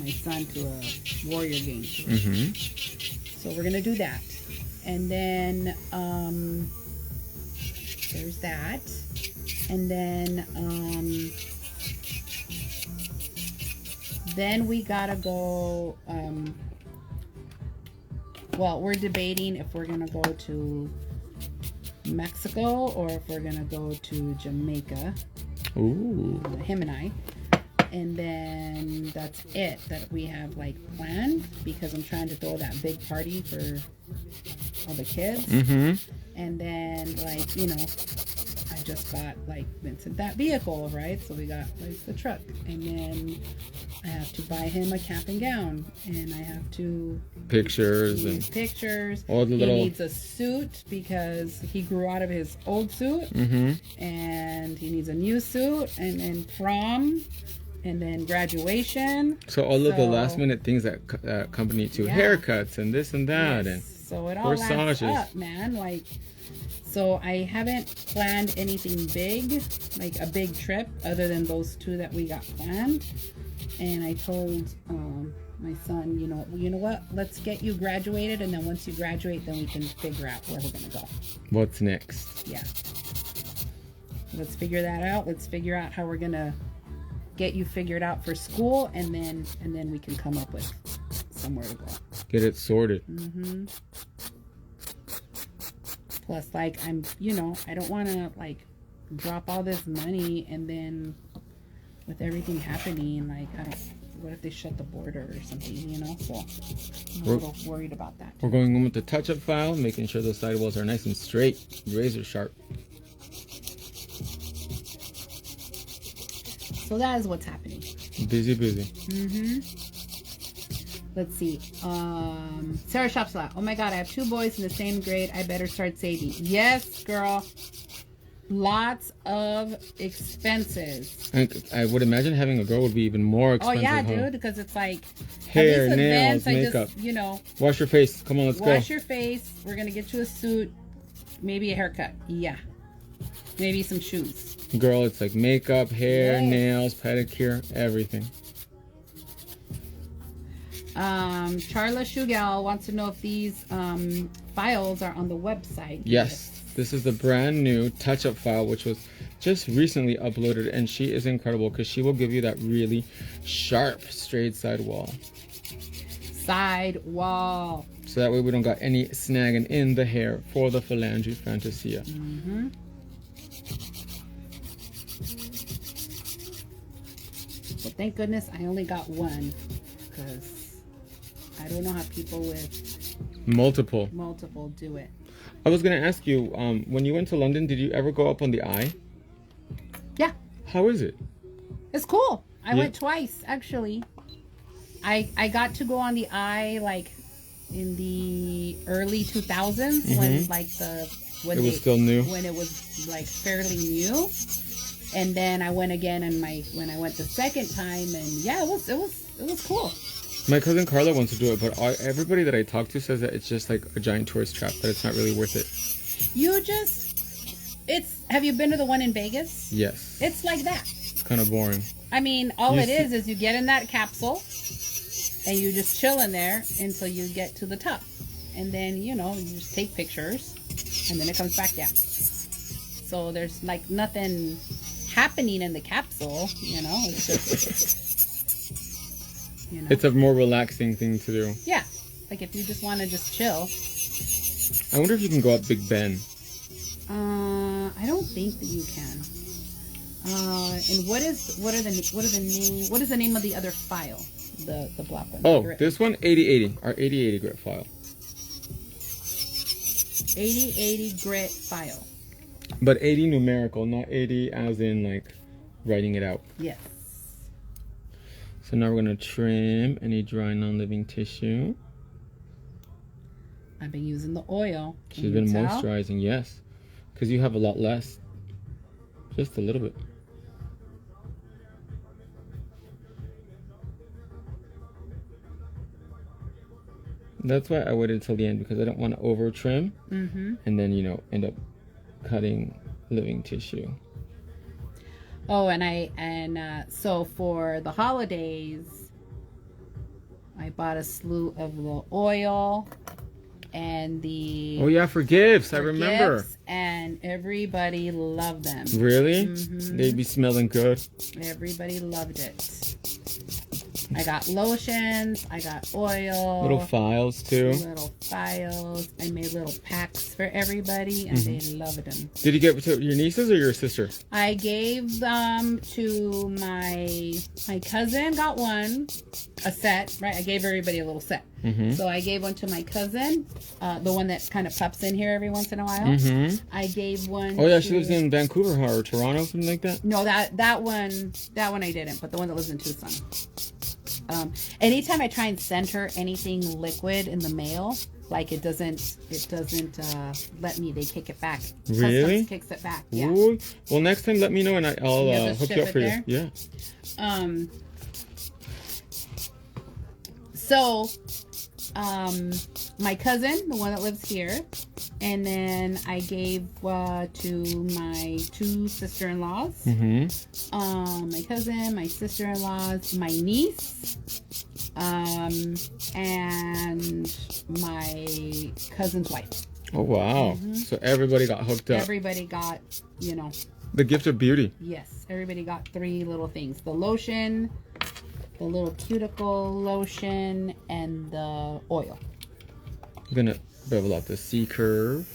my son to a Warrior game. Mm-hmm. So we're going to do that. And then there's that. And then we got to go... well, we're debating if we're going to go to Mexico or if we're going to go to Jamaica. Ooh. Him and I. And then that's it that we have like planned, because I'm trying to throw that big party for all the kids. Mm-hmm. And then like, you know, I just got like Vincent that vehicle, right? So we got like the truck, and then I have to buy him a cap and gown, and I have to Pictures and pictures. all the He little... needs a suit because he grew out of his old suit, Mm-hmm. and he needs a new suit, and then prom, and then graduation. So all of the So- last minute things that accompany to Yeah. haircuts and this and that. Yes. And So it all adds corsages. up, man. Like, so I haven't planned anything big, like a big trip, other than those two that we got planned. And I told my son, you know what? Let's get you graduated, and then once you graduate, then we can figure out where we're gonna go. What's next? Yeah. Let's figure that out. Let's figure out how we're gonna get you figured out for school, and then we can come up with somewhere to go. Get it sorted. Mm-hmm. Plus, like, I don't want to like drop all this money, and then with everything happening, like, what if they shut the border or something, you know? So I'm a little worried about that. We're going in with the touch-up file, making sure the sidewalls are nice and straight, razor sharp. So that is what's happening. Busy, busy. Mm-hmm. Let's see. Sarah Shopsla. Oh my God, I have 2 boys in the same grade. I better start saving. Yes, girl. Lots of expenses. I would imagine having a girl would be even more Oh expensive. yeah, huh? dude, because it's like Hair, at these nails, events, I makeup. just, Wash your face. Come on, let's wash go. your face. We're gonna get you a suit, maybe a haircut. Yeah, maybe some shoes. Girl, it's like makeup, hair, Yes. nails, pedicure, everything. Charla Shugal wants to know if these files are on the website. Yes, this is the brand new touch-up file, which was just recently uploaded, and she is incredible because she will give you that really sharp, straight side wall. Side wall. So that way we don't got any snagging in the hair for the Phalange Fantasia. Mm-hmm. But thank goodness I only got one, because I don't know how people with Multiple. multiple do it. I was going to ask you, when you went to London, did you ever go up on the eye? Yeah, How is it? it's cool. I Yeah. went twice, actually. I got to go on the eye like in the early 2000s when like when It was still new. when it was like fairly new. And then I went again, and when I went the second time, and yeah, it was cool. My cousin Carla wants to do it, but everybody that I talk to says that it's just like a giant tourist trap, that it's not really worth it. Have you been to the one in Vegas? Yes. It's like that. It's kind of boring. I mean, all You it see- is you get in that capsule, and you just chill in there until you get to the top. And then, you just take pictures, and then it comes back down. So there's like nothing happening in the capsule, it's just, It's a more relaxing thing to do. yeah, like if you just want to just chill. I wonder if you can go up Big Ben. I don't think that you can. And what is the name of the other file? The black one. Oh, Grit. this one, 8080. Our 8080 grit file. 8080 grit file. But 80 numerical, not 80 as in like writing it out. Yes. So now we're going to trim any dry non-living tissue. I've been using the oil. Can She's you been tell? moisturizing, yes. Because you have a lot less. Just a little bit. That's why I waited till the end, because I don't want to over trim and then, end up cutting living tissue. Oh, and so for the holidays, I bought a slew of the oil and the Oh yeah, for gifts. I for remember. gifts, and everybody loved them. Really? Mhm. They'd be smelling good. Everybody loved it. I got lotions. I got oil. Little files too. Little files. I made little packs for everybody, and they loved them. Did you get to your nieces or your sister? I gave them to my cousin. Got one, a set. Right, I gave everybody a little set. Mm-hmm. So I gave one to my cousin, the one that kind of pops in here every once in a while. Mm-hmm. I gave one. Oh yeah, to, she lives in Vancouver or Toronto, something like that. No, that one I didn't, but the one that lives in Tucson. Anytime I try and send her anything liquid in the mail, like it doesn't let me. They kick it back. Really? Customs kicks it back. Yeah. Ooh. Well, next time let me know and I'll Yeah, just hook ship you up it for there? you. Yeah. So, my cousin, the one that lives here, and then I gave to my two sister-in-laws. Mm-hmm. My cousin, my sister-in-laws, my niece, and my cousin's wife. Oh wow. So everybody got hooked up. Everybody got, The gift of beauty. yes, everybody got 3 little things: the lotion, the little cuticle lotion, and the oil. I'm gonna bevel out the C curve.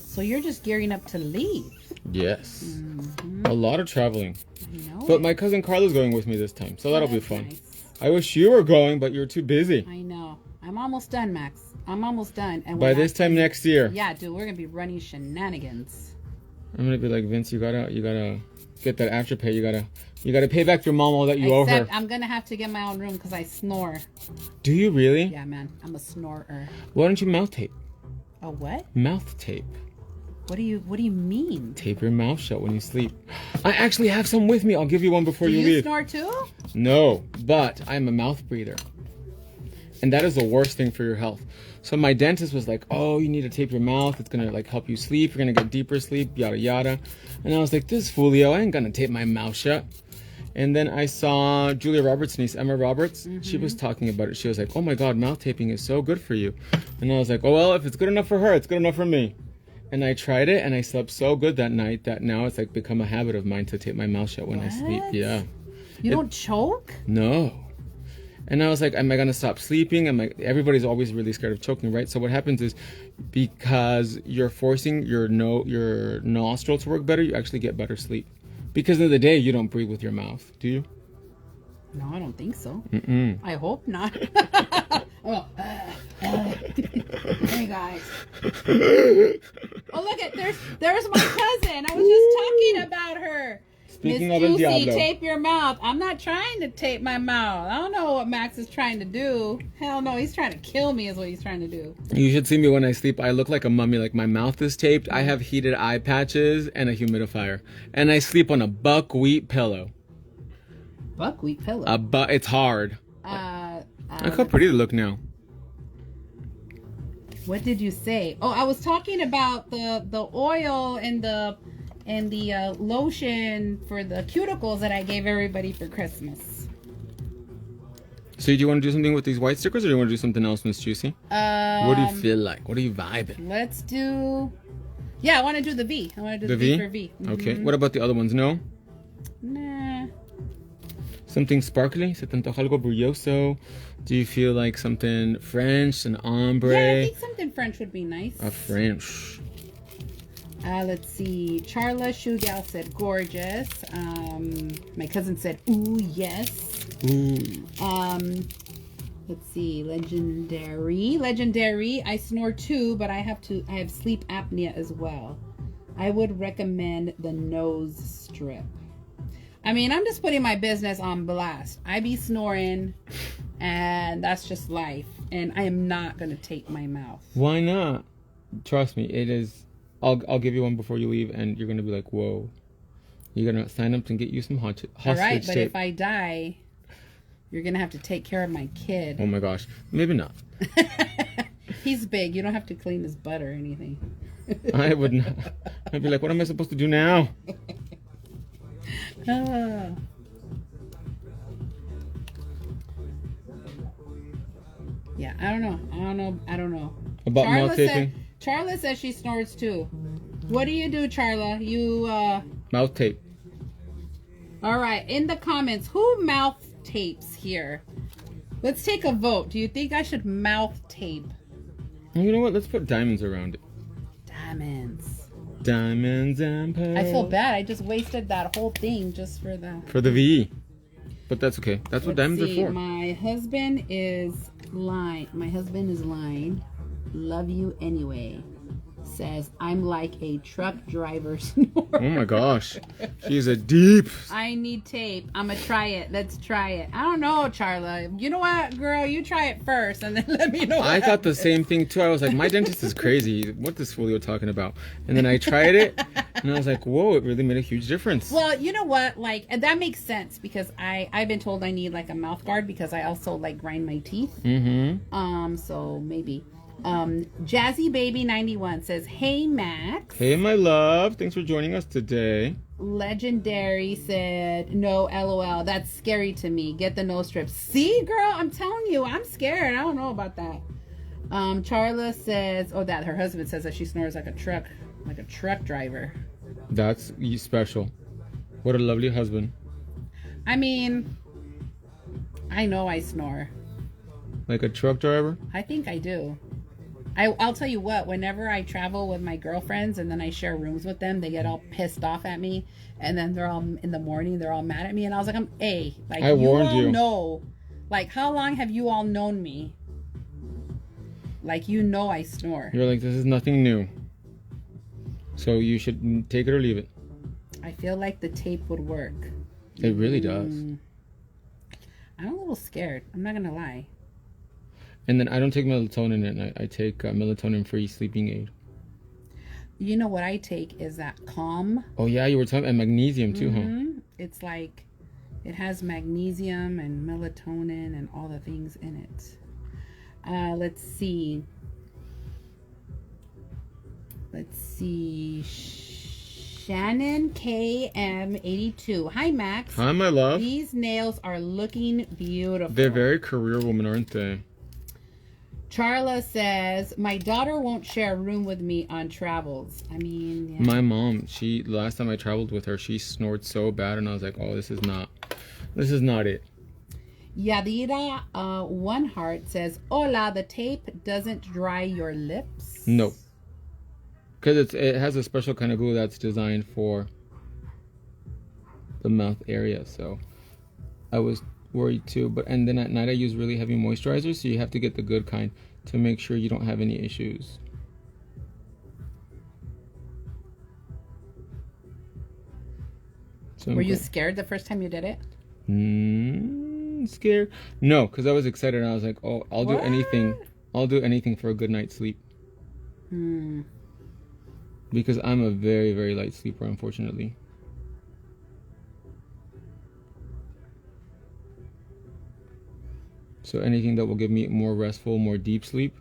So you're just gearing up to leave. Yes. Mm-hmm. A lot of traveling. You know? But my cousin Carla's going with me this time, so that'll be That's fun. nice. I wish you were going, but you're too busy. I know. I'm almost done, Max. I'm almost done. And By we're this not- time next year, Yeah, dude, we're gonna be running shenanigans. I'm gonna be like, Vince, you gotta get that afterpay. You gotta pay back your mom all that you owe her. Except I'm gonna have to get my own room because I snore. Do you really? Yeah, man, I'm a snorer. Why don't you mouth tape? A what? Mouth tape. What do you mean? Tape your mouth shut when you sleep. I actually have some with me. I'll give you one before Do you you leave. snore too? No, but I'm a mouth breather. And that is the worst thing for your health. So my dentist was like, oh, you need to tape your mouth. It's going to like help you sleep. You're going to get deeper sleep, yada, yada. And I was like, this Fulio, I ain't going to tape my mouth shut. And then I saw Julia Roberts' niece, Emma Roberts. She was talking about it. She was like, oh my God, mouth taping is so good for you. And I was like, oh, well, if it's good enough for her, it's good enough for me. And I tried it and I slept so good that night that now it's like become a habit of mine to tape my mouth shut when I sleep. What? Yeah. You don't choke? No. And I was like, am I gonna stop sleeping? Everybody's always really scared of choking, right? So what happens is, because you're forcing your nostril to work better, you actually get better sleep. Because in the day, you don't breathe with your mouth, do you? No, I don't think so. Mm-mm. I hope not. Oh, hey guys. Oh, look at there's my cousin. I was just talking about her. Speaking Miss of El Juicy, Diablo. tape your mouth. I'm not trying to tape my mouth. I don't know what Max is trying to do. Hell no, he's trying to kill me is what he's trying to do. You should see me when I sleep. I look like a mummy. Like my mouth is taped. I have heated eye patches and a humidifier. And I sleep on a buckwheat pillow. Buckwheat pillow. It's hard. Look how pretty they look now. What did you say? Oh, I was talking about the oil and the lotion for the cuticles that I gave everybody for Christmas. So do you want to do something with these white stickers or do you want to do something else, Miss Juicy? What do you feel like? What are you vibing? Let's do... Yeah, I want to do the V. I want to do the V for V. Okay. What about the other ones? No? Nah. Something sparkly? Se te antoja algo brilloso? Do you feel like something French, an ombre? Yeah, I think something French would be nice. A French. Let's see. Charla Shoe Gal said gorgeous. My cousin said, ooh, yes. Ooh. Let's see. Legendary. I snore too, but I have sleep apnea as well. I would recommend the nose strip. I mean, I'm just putting my business on blast. I be snoring, and that's just life. And I am not going to tape my mouth. Why not? Trust me, it is I'll give you one before you leave, and you're gonna be like, whoa. You're gonna sign up and get you some hostage All right, but tape. if I die, you're gonna have to take care of my kid. Oh my gosh, maybe not. He's big. You don't have to clean his butt or anything. I would not. I'd be like, what am I supposed to do now? Ah. Yeah, I don't know. About mouth taping? Charla says she snores too. What do you do, Charla? You Mouth tape. All right, in the comments, who mouth tapes here? Let's take a vote. Do you think I should mouth tape? You know what? Let's put diamonds around it. Diamonds. Diamonds and pearls. I feel bad. I just wasted that whole thing just for the... For the VE. But that's okay. That's what diamonds are for. My husband is lying. Love you anyway. Says, I'm like a truck driver snore. Oh my gosh. She's a deep... I need tape. I'm going to try it. Let's try it. I don't know, Charla. You know what, girl? You try it first and then let me know. I thought the same thing too. I was like, my dentist is crazy. What is Julio talking about? And then I tried it and I was like, whoa, it really made a huge difference. Well, you know what? Like, and that makes sense because I've been told I need like a mouth guard because I also like grind my teeth. Mm-hmm. So maybe. Jazzy Baby 91 says, hey Max. Hey my love, thanks for joining us today. Legendary said, no, LOL, that's scary to me. Get the nose strips. See, girl, I'm telling you, I'm scared. I don't know about that. Charla says, that her husband says that she snores like a truck driver. That's special. What a lovely husband. I mean, I know I snore. Like a truck driver? I think I do. I'll tell you what, whenever I travel with my girlfriends and then I share rooms with them, they get all pissed off at me. And then they're all, in the morning, they're all mad at me. And I was like, I warned you. Know, like, how long have you all known me? Like, you know I snore. You're like, this is nothing new. So you should take it or leave it. I feel like the tape would work. It really does. I'm a little scared. I'm not going to lie. And then I don't take melatonin at night. I take melatonin-free sleeping aid. You know what I take is that Calm. Oh, yeah, you were talking about magnesium too, huh? It's like, it has magnesium and melatonin and all the things in it. Let's see. Shannon KM82. Hi, Max. Hi, my love. These nails are looking beautiful. They're very career woman, aren't they? Charla says, my daughter won't share a room with me on travels. I mean, yeah. My mom, last time I traveled with her, she snored so bad, and I was like, oh, this is not it. Yadira One Heart says, hola, the tape doesn't dry your lips? No. Because it has a special kind of glue that's designed for the mouth area, so I was worried too. And then at night I use really heavy moisturizer, so you have to get the good kind to make sure you don't have any issues. So were you scared the first time you did it? Scared? No, because I was excited and I was like, oh, I'll do anything. I'll do anything for a good night's sleep. Because I'm a very, very light sleeper, unfortunately. So anything that will give me more restful, more deep sleep,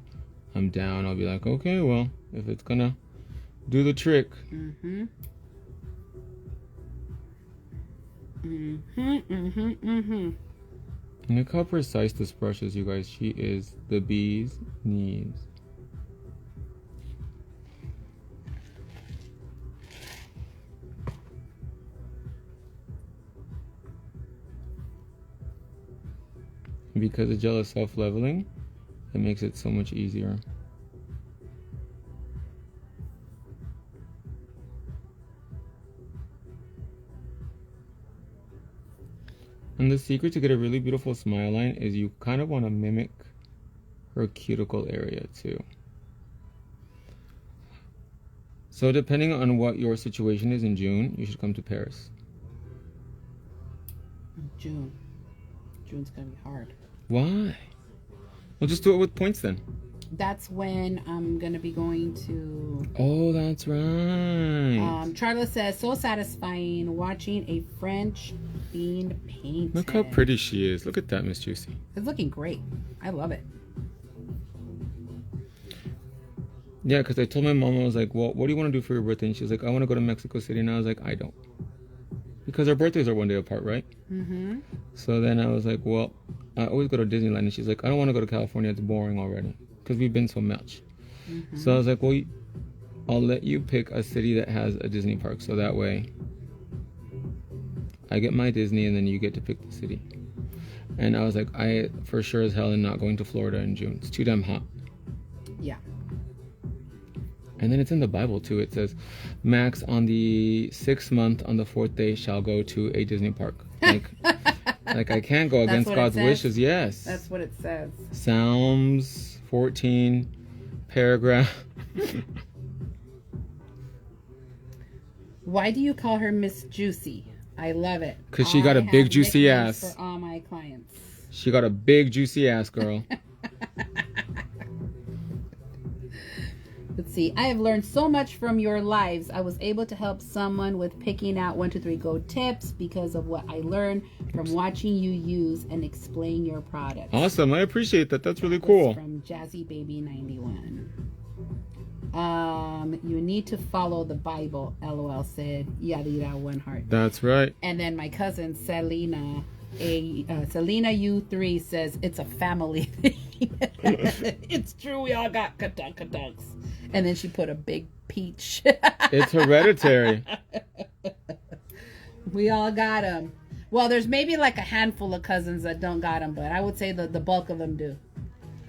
I'm down. I'll be like, okay, well, if it's gonna do the trick. Look how precise this brush is, you guys. She is the bee's knees. Because the gel is self-leveling, it makes it so much easier. And the secret to get a really beautiful smile line is you kind of want to mimic her cuticle area too. So depending on what your situation is in June, you should come to Paris. June's gonna be hard. Why? Well, just do it with points then. That's when I'm gonna be going to. Oh, that's right. Charla says, so satisfying watching a French bean painted. Look how pretty she is. Look at that, Miss Juicy. It's looking great. I love it. Yeah, because I told my mom, I was like, well, what do you want to do for your birthday? And she's like, I want to go to Mexico City. And I was like, I don't. Because our birthdays are one day apart, right? Mm-hmm. So then I was like, well, I always go to Disneyland. And she's like, I don't want to go to California. It's boring already. Because we've been so much. Mm-hmm. So I was like, well, I'll let you pick a city that has a Disney park. So that way I get my Disney and then you get to pick the city. And I was like, I for sure as hell am not going to Florida in June. It's too damn hot. Yeah. And then it's in the Bible too. It says, Max on the 6th month on the 4th day shall go to a Disney park. Like, like I can't go against God's wishes. Yes. That's what it says. Psalms 14, paragraph. Why do you call her Miss Juicy? I love it. Because she got a big have juicy nicknames ass. for all my clients. She got a big juicy ass, girl. Let's see. I have learned so much from your lives. I was able to help someone with picking out 1, 2, 3 Go tips because of what I learned from watching you use and explain your products. Awesome. I appreciate that. That's really That was cool. From Jazzy Baby 91. You need to follow the Bible, LOL said Yadira One Heart. That's right. And then my cousin Selena Selena U3 says it's a family thing. It's true, we all got kadunks. And then she put a big peach. It's hereditary. We all got them. Well, there's maybe like a handful of cousins that don't got them, but I would say the bulk of them do.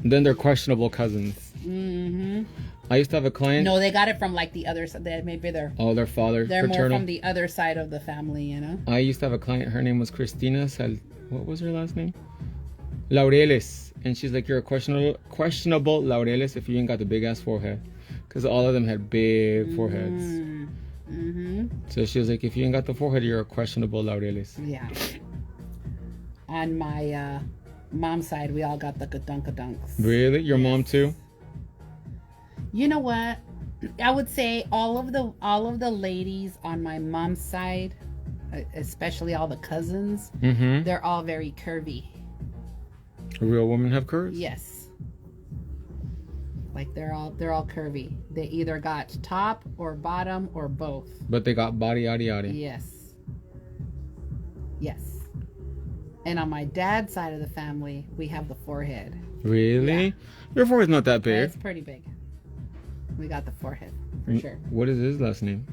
Then they're questionable cousins. Mm-hmm. I used to have a client. No, they got it from like the other side. Maybe they're their father. They're paternal. more from the other side of the family, you know. I used to have a client. Her name was Christina. What was her last name? Laureles. And she's like, you're a questionable Laureles if you ain't got the big ass forehead, because all of them had big foreheads. Mm-hmm. So she was like, if you ain't got the forehead, you're a questionable Laureles. Yeah. On my mom's side, we all got the kadunks. Really? Your mom too? You know what? I would say all of the ladies on my mom's side, especially all the cousins, Mm-hmm. they're all very curvy. Real women have curves? Yes. Like they're all curvy. They either got top or bottom or both. But they got body, yaddy, yaddy. Yes. Yes. And on my dad's side of the family, we have the forehead. Really? Yeah. Your forehead's not that big. It's pretty big. We got the forehead, for sure. What is his last name?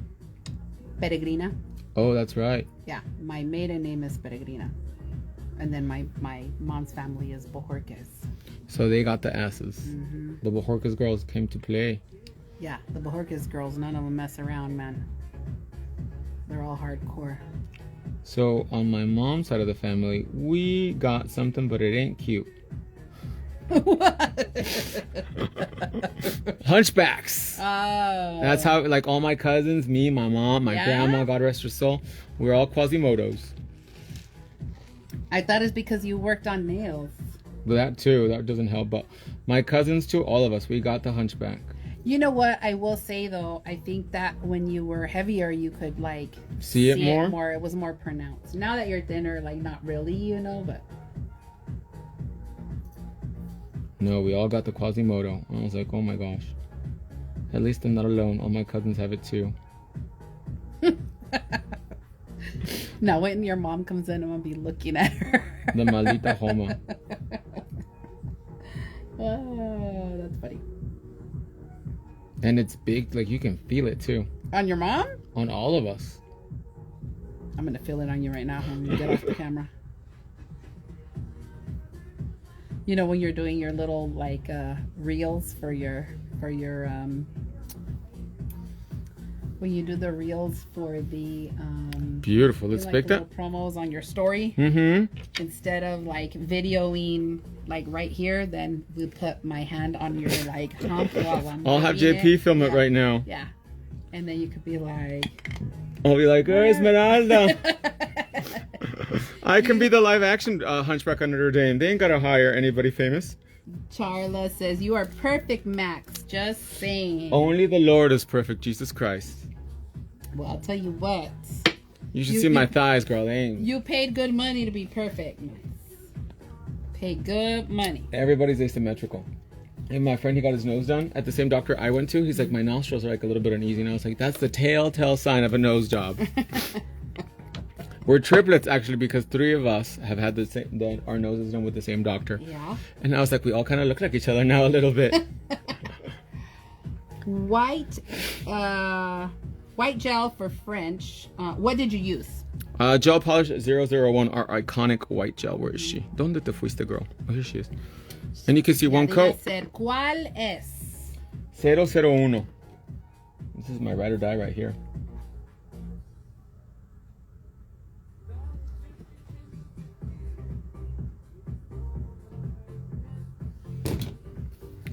Peregrina. Oh, that's right. Yeah, my maiden name is Peregrina. And then my mom's family is Bojorquez. So they got the asses. Mm-hmm. The Bojorquez girls came to play. Yeah, the Bojorquez girls, none of them mess around, man. They're all hardcore. So on my mom's side of the family, we got something, but it ain't cute. Hunchbacks. Oh. That's how, like, all my cousins, me, my mom, my Yeah? grandma, God rest her soul, we're all Quasimodos. I thought it's because you worked on nails. But that too, that doesn't help. But my cousins too, all of us, we got the hunchback. You know what I will say though, I think that when you were heavier you could like See it more? It was more pronounced. Now that you're thinner, like not really, you know, but No, we all got the Quasimodo. I was like, oh my gosh. At least I'm not alone. All my cousins have it too. now when your mom comes in, I'm gonna be looking at her. The maldita Homa. Oh, that's funny. And it's big, like you can feel it too. On your mom? On all of us. I'm gonna feel it on you right now when you get off the camera. You know when you're doing your little like reels for your when you do the reels for the Beautiful. Let's like pick that. little promos on your story, Mm-hmm. instead of like videoing like right here, then we put my hand on your like hump while I'm I'll have doing JP film it Yeah. right now. Yeah, and then you could be like, I'll be like, oh, Esmeralda. I can be the live action Hunchback of Notre Dame. They ain't gotta hire anybody famous. Charla says, you are perfect, Max. Just saying. Only the Lord is perfect, Jesus Christ. Well, I'll tell you what. You should see my thighs, girl. They ain't. You paid good money to be perfect, Max. Paid good money. Everybody's asymmetrical. And my friend, he got his nose done at the same doctor I went to. He's like, my nostrils are like a little bit uneasy. And I was like, that's the telltale sign of a nose job. We're triplets, actually, because 3 of us have had our noses done with the same doctor. Yeah. And I was like, we all kind of look like each other now a little bit. White gel for French. What did you use? Gel polish 001, our iconic white gel. Where is she? ¿Dónde te fuiste, girl? Oh, here she is. And you can see one coat. Said, ¿Cuál es? 001. This is my ride or die right here.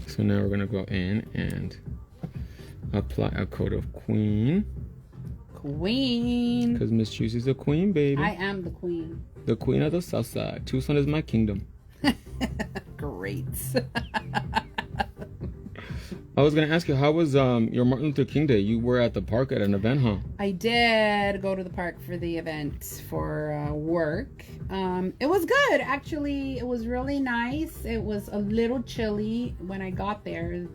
So now we're gonna go in and apply a coat of Queen. Queen. Because Miss Juicy's a queen, baby. I am the queen. The queen of the South Side. Tucson is my kingdom. Great. I was gonna ask you, how was your Martin Luther King Day? You were at the park at an event, huh? I did go to the park for the event for work. It was good, actually. It was really nice. It was a little chilly when I got there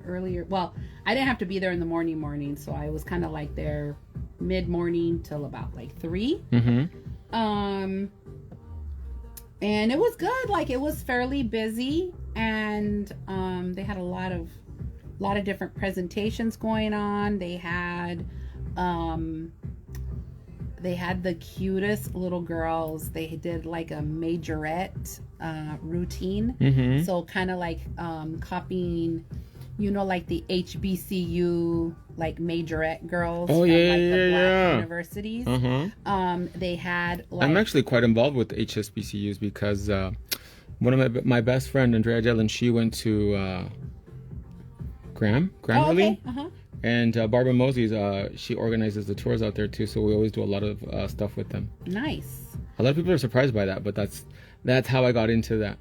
earlier. Well, I didn't have to be there in the morning, so I was kind of like there mid-morning till about like 3. Mm-hmm. And it was good. Like, it was fairly busy, and they had a lot of different presentations going on. They had the cutest little girls. They did like a majorette routine. Mm-hmm. So kind of like copying, like the HBCU like majorette girls from like the Black universities. Uh-huh. They had like, I'm actually quite involved with HSBCUs because one of my best friend, Andrea Dillon, she went to Grammarly. Okay. Uh-huh. And Barbara Mosey's, she organizes the tours out there too, so we always do a lot of stuff with them. Nice. A lot of people are surprised by that, but that's how I got into that.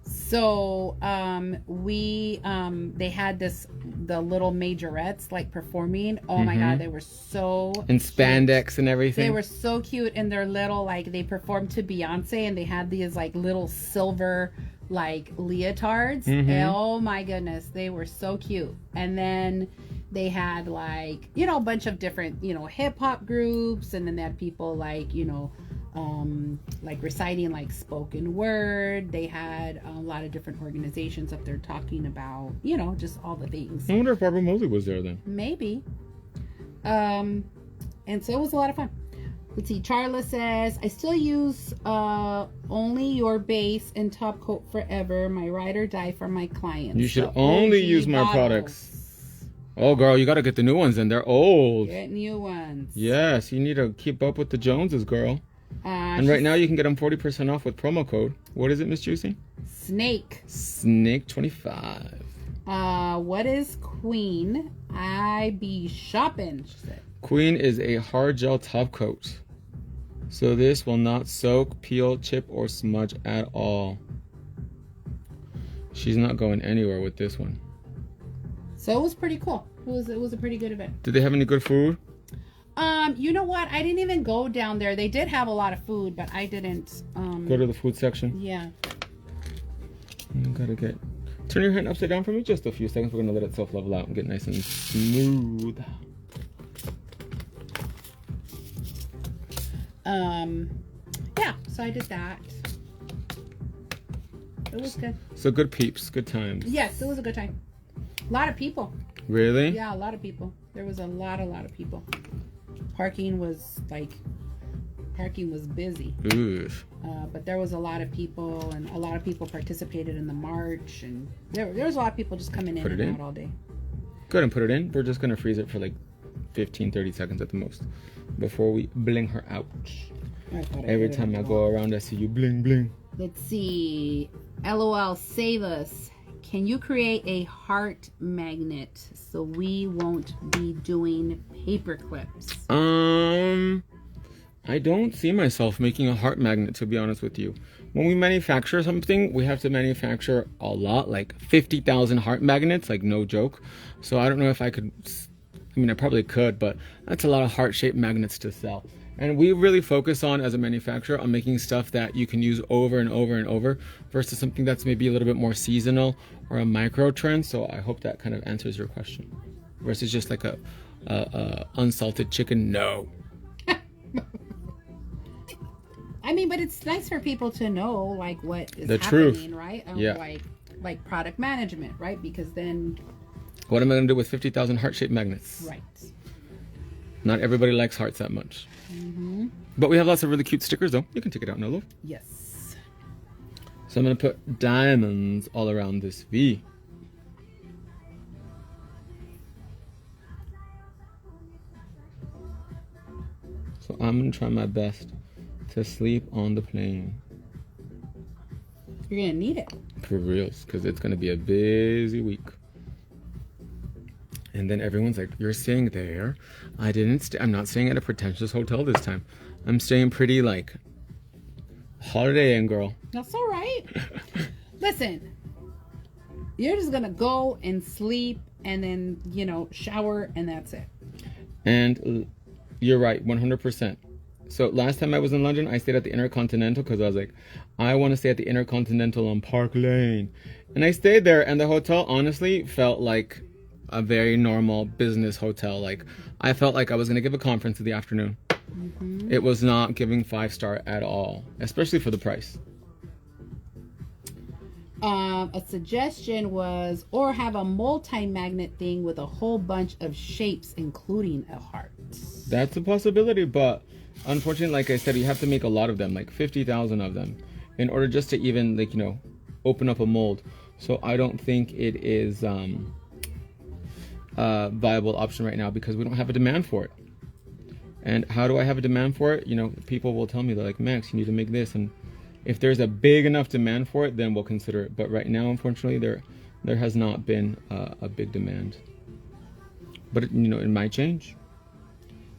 So they had the little majorettes like performing. Oh my God, they were so in cute. Spandex and everything. They were so cute in their little, like, they performed to Beyonce, and they had these like little silver like leotards. Oh my goodness, they were so cute. And then they had like, a bunch of different, hip hop groups, and then they had people like, like reciting like spoken word. They had a lot of different organizations up there talking about, just all the things. I wonder if Barbara Mosey was there then. Maybe. And so it was a lot of fun. Let's see. Charla says, I still use only your base and top coat forever. My ride or die for my clients. You should only use my products. Oh, girl, you got to get the new ones in. They're old. Get new ones. Yes, you need to keep up with the Joneses, girl. And right now you can get them 40% off with promo code. What is it, Miss Juicy? Snake 25. What is Queen? I be shopping, she said. Queen is a hard gel top coat. So this will not soak, peel, chip, or smudge at all. She's not going anywhere with this one. So it was pretty cool. It was a pretty good event. Did they have any good food? You know what? I didn't even go down there. They did have a lot of food, but I didn't go to the food section. Yeah. You gotta turn your hand upside down for me just a few seconds. We're gonna let it self level out and get nice and smooth. Yeah, so I did that. It was good. So good peeps, good times. Yes, it was a good time. A lot of people. Really? Yeah, a lot of people. There was a lot of people. Parking was busy. Oof. But there was a lot of people, and a lot of people participated in the march, and there was a lot of people just coming in and out all day. Go ahead and put it in. We're just going to freeze it for like 15-30 seconds at the most before we bling her out. Every time I go around, I see you bling bling. Let's see. LOL, save us. Can you create a heart magnet so we won't be doing paper clips? I don't see myself making a heart magnet, to be honest with you. When we manufacture something, we have to manufacture a lot, like 50,000 heart magnets, like no joke. So I don't know if I could, I mean, I probably could, but that's a lot of heart-shaped magnets to sell. And we really focus on, as a manufacturer, on making stuff that you can use over and over and over versus something that's maybe a little bit more seasonal or a micro trend. So I hope that kind of answers your question. Versus just like a unsalted chicken, no. I mean, but it's nice for people to know like what is The happening, truth. right? Yeah. Like product management, right? Because then, What am I going to do with 50,000 heart-shaped magnets? right. Not everybody likes hearts that much. But we have lots of really cute stickers, though. You can take it out, Nolo. Yes. So I'm going to put diamonds all around this V. So I'm going to try my best to sleep on the plane. You're gonna need it. For reals, because it's going to be a busy week. And then everyone's like, you're staying there. I'm not staying at a pretentious hotel this time. I'm staying pretty, like, Holiday Inn, girl. That's all right. Listen, you're just gonna go and sleep and then, shower and that's it. And you're right, 100%. So last time I was in London, I stayed at the Intercontinental because I was like, I want to stay at the Intercontinental on Park Lane. And I stayed there, and the hotel honestly felt like a very normal business hotel. Like, I felt like I was going to give a conference in the afternoon. It was not giving 5-star at all, especially for the price. A suggestion was, or have a multi-magnet thing with a whole bunch of shapes, including a heart. That's a possibility, but unfortunately, like I said, you have to make a lot of them, like 50,000 of them, in order just to even, like, open up a mold. So I don't think it is a viable option right now because we don't have a demand for it. And how do I have a demand for it? People will tell me, they're like, Max, you need to make this. And if there's a big enough demand for it, then we'll consider it. But right now, unfortunately, there has not been a big demand. But, it might change.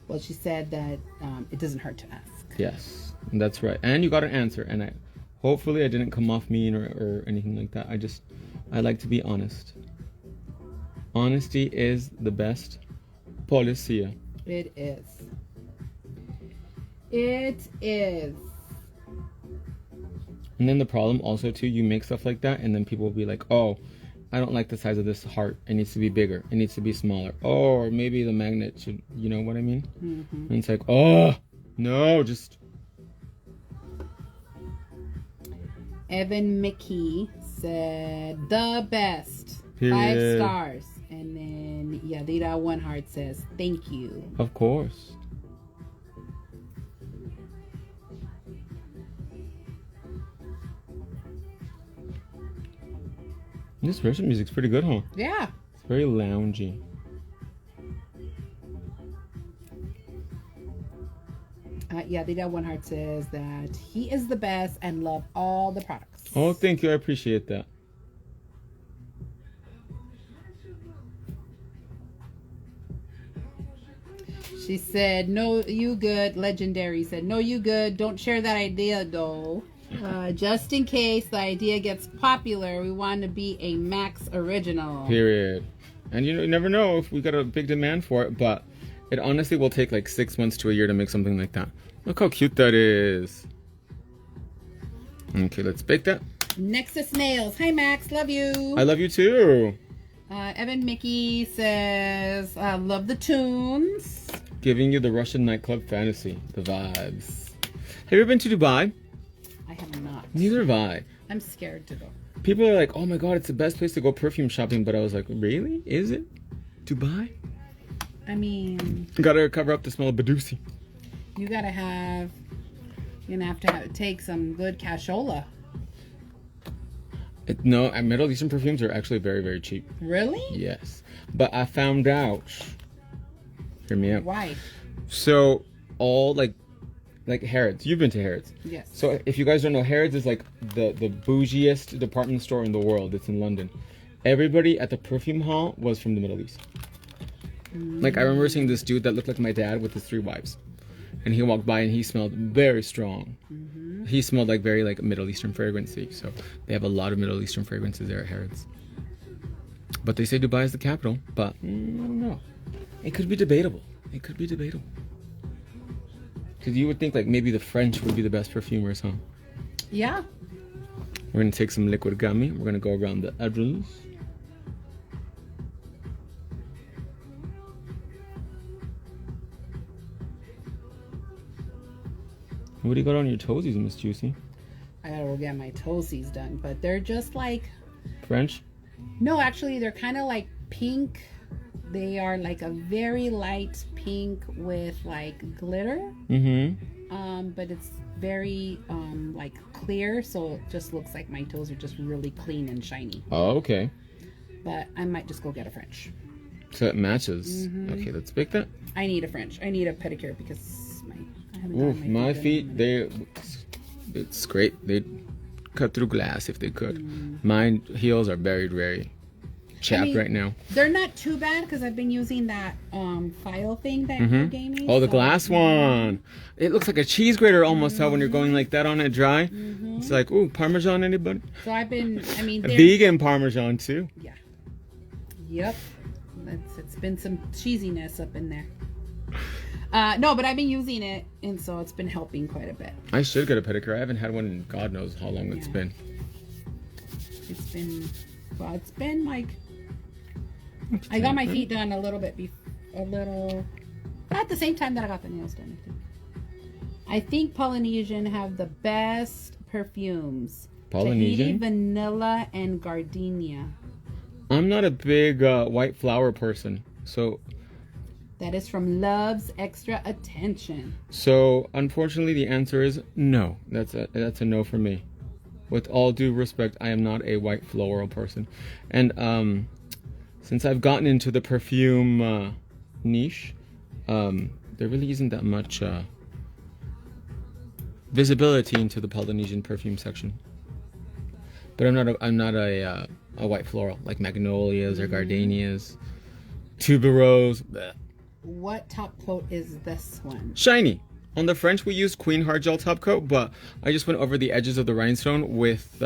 Well, she said that it doesn't hurt to ask. Yes, that's right. And you got an answer. And hopefully I didn't come off mean or anything like that. I like to be honest. Honesty is the best policia. It is. It is. And then the problem also too, you make stuff like that and then people will be like, oh, I don't like the size of this heart. It needs to be bigger. It needs to be smaller. Or maybe the magnet should, you know what I mean? And it's like, oh, no, just... Evan Mickey said, the best. Period. 5 stars. And then Yadira One Heart says, thank you. Of course. This Russian music's pretty good, huh? Yeah. It's very loungy. Yadira One Heart says that he is the best and love all the products. Oh, thank you. I appreciate that. She said, no, you good. Legendary said, no, you good. Don't share that idea, though. Just in case the idea gets popular, we want to be a Max original. Period. And you never know if we got a big demand for it, but it honestly will take like 6 months to a year to make something like that. Look how cute that is. Okay, let's bake that. Nexus Nails. Hi, Max. Love you. I love you too. Evan Mickey says, love the tunes. Giving you the Russian nightclub fantasy. The vibes. Have you ever been to Dubai? I have not. Neither have I. I'm scared to go. People are like, oh my god, it's the best place to go perfume shopping. But I was like, really? Is it? Dubai? I mean... Gotta cover up the smell of Badusi. You're gonna have to take some good cashola. No, Middle Eastern perfumes are actually very, very cheap. Really? Yes. But I found out... Hear me out. Why? So, all like Harrods. You've been to Harrods. Yes. So, if you guys don't know, Harrods is like the bougiest department store in the world. It's in London. Everybody at the perfume hall was from the Middle East. Like, I remember seeing this dude that looked like my dad with his 3 wives. and he walked by and he smelled very strong. He smelled like very like Middle Eastern fragrancy. So they have a lot of Middle Eastern fragrances there at Harrods. But they say Dubai is the capital. But I don't know. It could be debatable. It could be debatable. Because you would think like maybe the French would be the best perfumers, huh? Yeah. We're going to take some liquid gummy. We're going to go around the edges. What do you got on your toesies, Miss Juicy? I gotta go get my toesies done, but they're just like... French? No, actually, they're kind of like pink. They are like a very light pink with like glitter. But it's very like clear, so it just looks like my toes are just really clean and shiny. Oh, okay. But I might just go get a French. So it matches. Okay, let's pick that. I need a French. I need a pedicure because I haven't Oof, gotten my done feet, in a minute. it's great. They'd cut through glass if they could. Mine heels are very chapped right now. They're not too bad because I've been using that file thing that you gave me. Oh, the glass one. It looks like a cheese grater almost how when you're going like that on it dry. It's like, ooh, Parmesan, anybody? So I've been, I mean, Vegan Parmesan too. Yeah. Yep. It's been some cheesiness up in there. No, but I've been using it, and so it's been helping quite a bit. I should get a pedicure. I haven't had one in God knows how long it's been. It's been like, I got my feet done a little at the same time that I got the nails done. I think Polynesian have the best perfumes. Polynesian? Tahiti, vanilla, and gardenia. I'm not a big white flower person, so... That is from Love's Extra Attention. So, unfortunately, the answer is no. That's a no for me. With all due respect, I am not a white floral person. And since I've gotten into the perfume niche, there really isn't that much visibility into the Polynesian perfume section. But I'm not a white floral like magnolias or gardenias, tuberose. Bleh. What top coat is this one? Shiny. On the French, we use Queen Hard Gel top coat, but I just went over the edges of the rhinestone with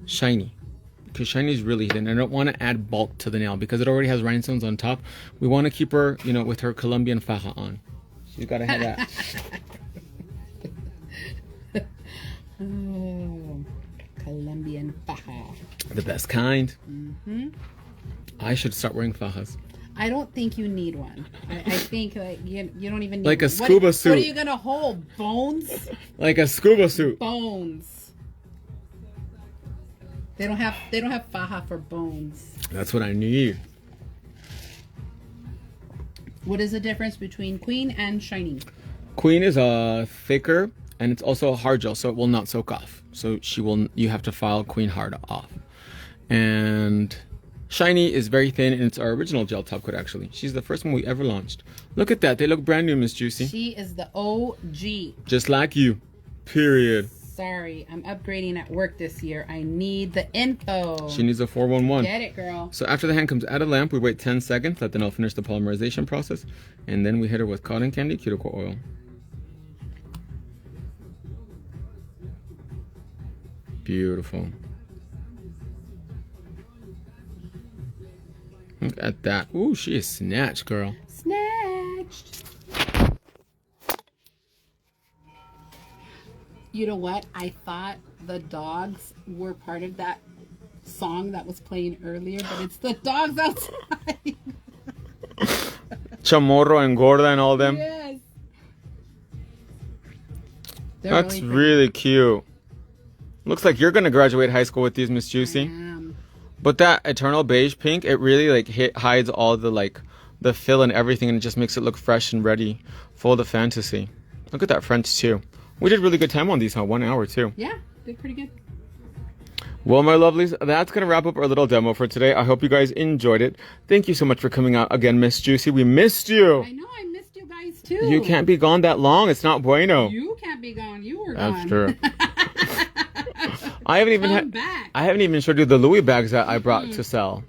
Shiny. Because Shiny is really hidden. I don't want to add bulk to the nail because it already has rhinestones on top. We want to keep her, with her Colombian faja on. She's got to have that. Oh, Colombian faja. The best kind. I should start wearing fajas. I don't think you need one. I think like you don't even need like a one. scuba suit. What are you gonna hold? Bones? Like a scuba suit. Bones. They don't have faja for bones. That's what I need. What is the difference between Queen and Shiny? Queen is thicker and it's also a hard gel, so it will not soak off. So you have to file Queen hard off. And Shiny is very thin, and it's our original gel top coat, actually. She's the first one we ever launched. Look at that. They look brand new, Miss Juicy. She is the OG. Just like you. Period. Sorry, I'm upgrading at work this year. I need the info. She needs a 411. Get it, girl. So after the hand comes out of lamp, we wait 10 seconds, let the nail finish the polymerization process, and then we hit her with cotton candy cuticle oil. Beautiful. Look at that. Ooh, she is snatched, girl. Snatched. You know what? I thought the dogs were part of that song that was playing earlier, but it's the dogs outside. Chamorro and Gorda and all them. Yes. That's really cute. Looks like you're going to graduate high school with these, Miss Juicy. But that eternal beige pink, it really hides all the fill and everything, and it just makes it look fresh and ready, full of fantasy. Look at that French too. We did really good time on these, huh? 1 hour too. Yeah, did pretty good. Well, my lovelies, that's going to wrap up our little demo for today. I hope you guys enjoyed it. Thank you so much for coming out again, Miss Juicy. We missed you. I know, I missed you guys too. You can't be gone that long. It's not bueno. You can't be gone. You were gone. That's true. I haven't even showed you the Louis bags that I brought to sell.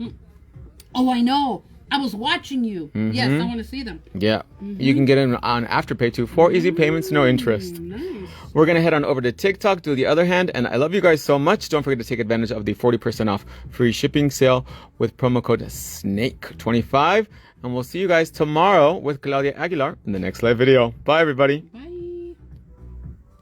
Oh, I know. I was watching you. Yes, I want to see them. Yeah. You can get in on Afterpay too. 4 easy payments, no interest. Nice. We're going to head on over to TikTok, do the other hand. And I love you guys so much. Don't forget to take advantage of the 40% off free shipping sale with promo code SNAKE25. And we'll see you guys tomorrow with Claudia Aguilar in the next live video. Bye, everybody. Bye.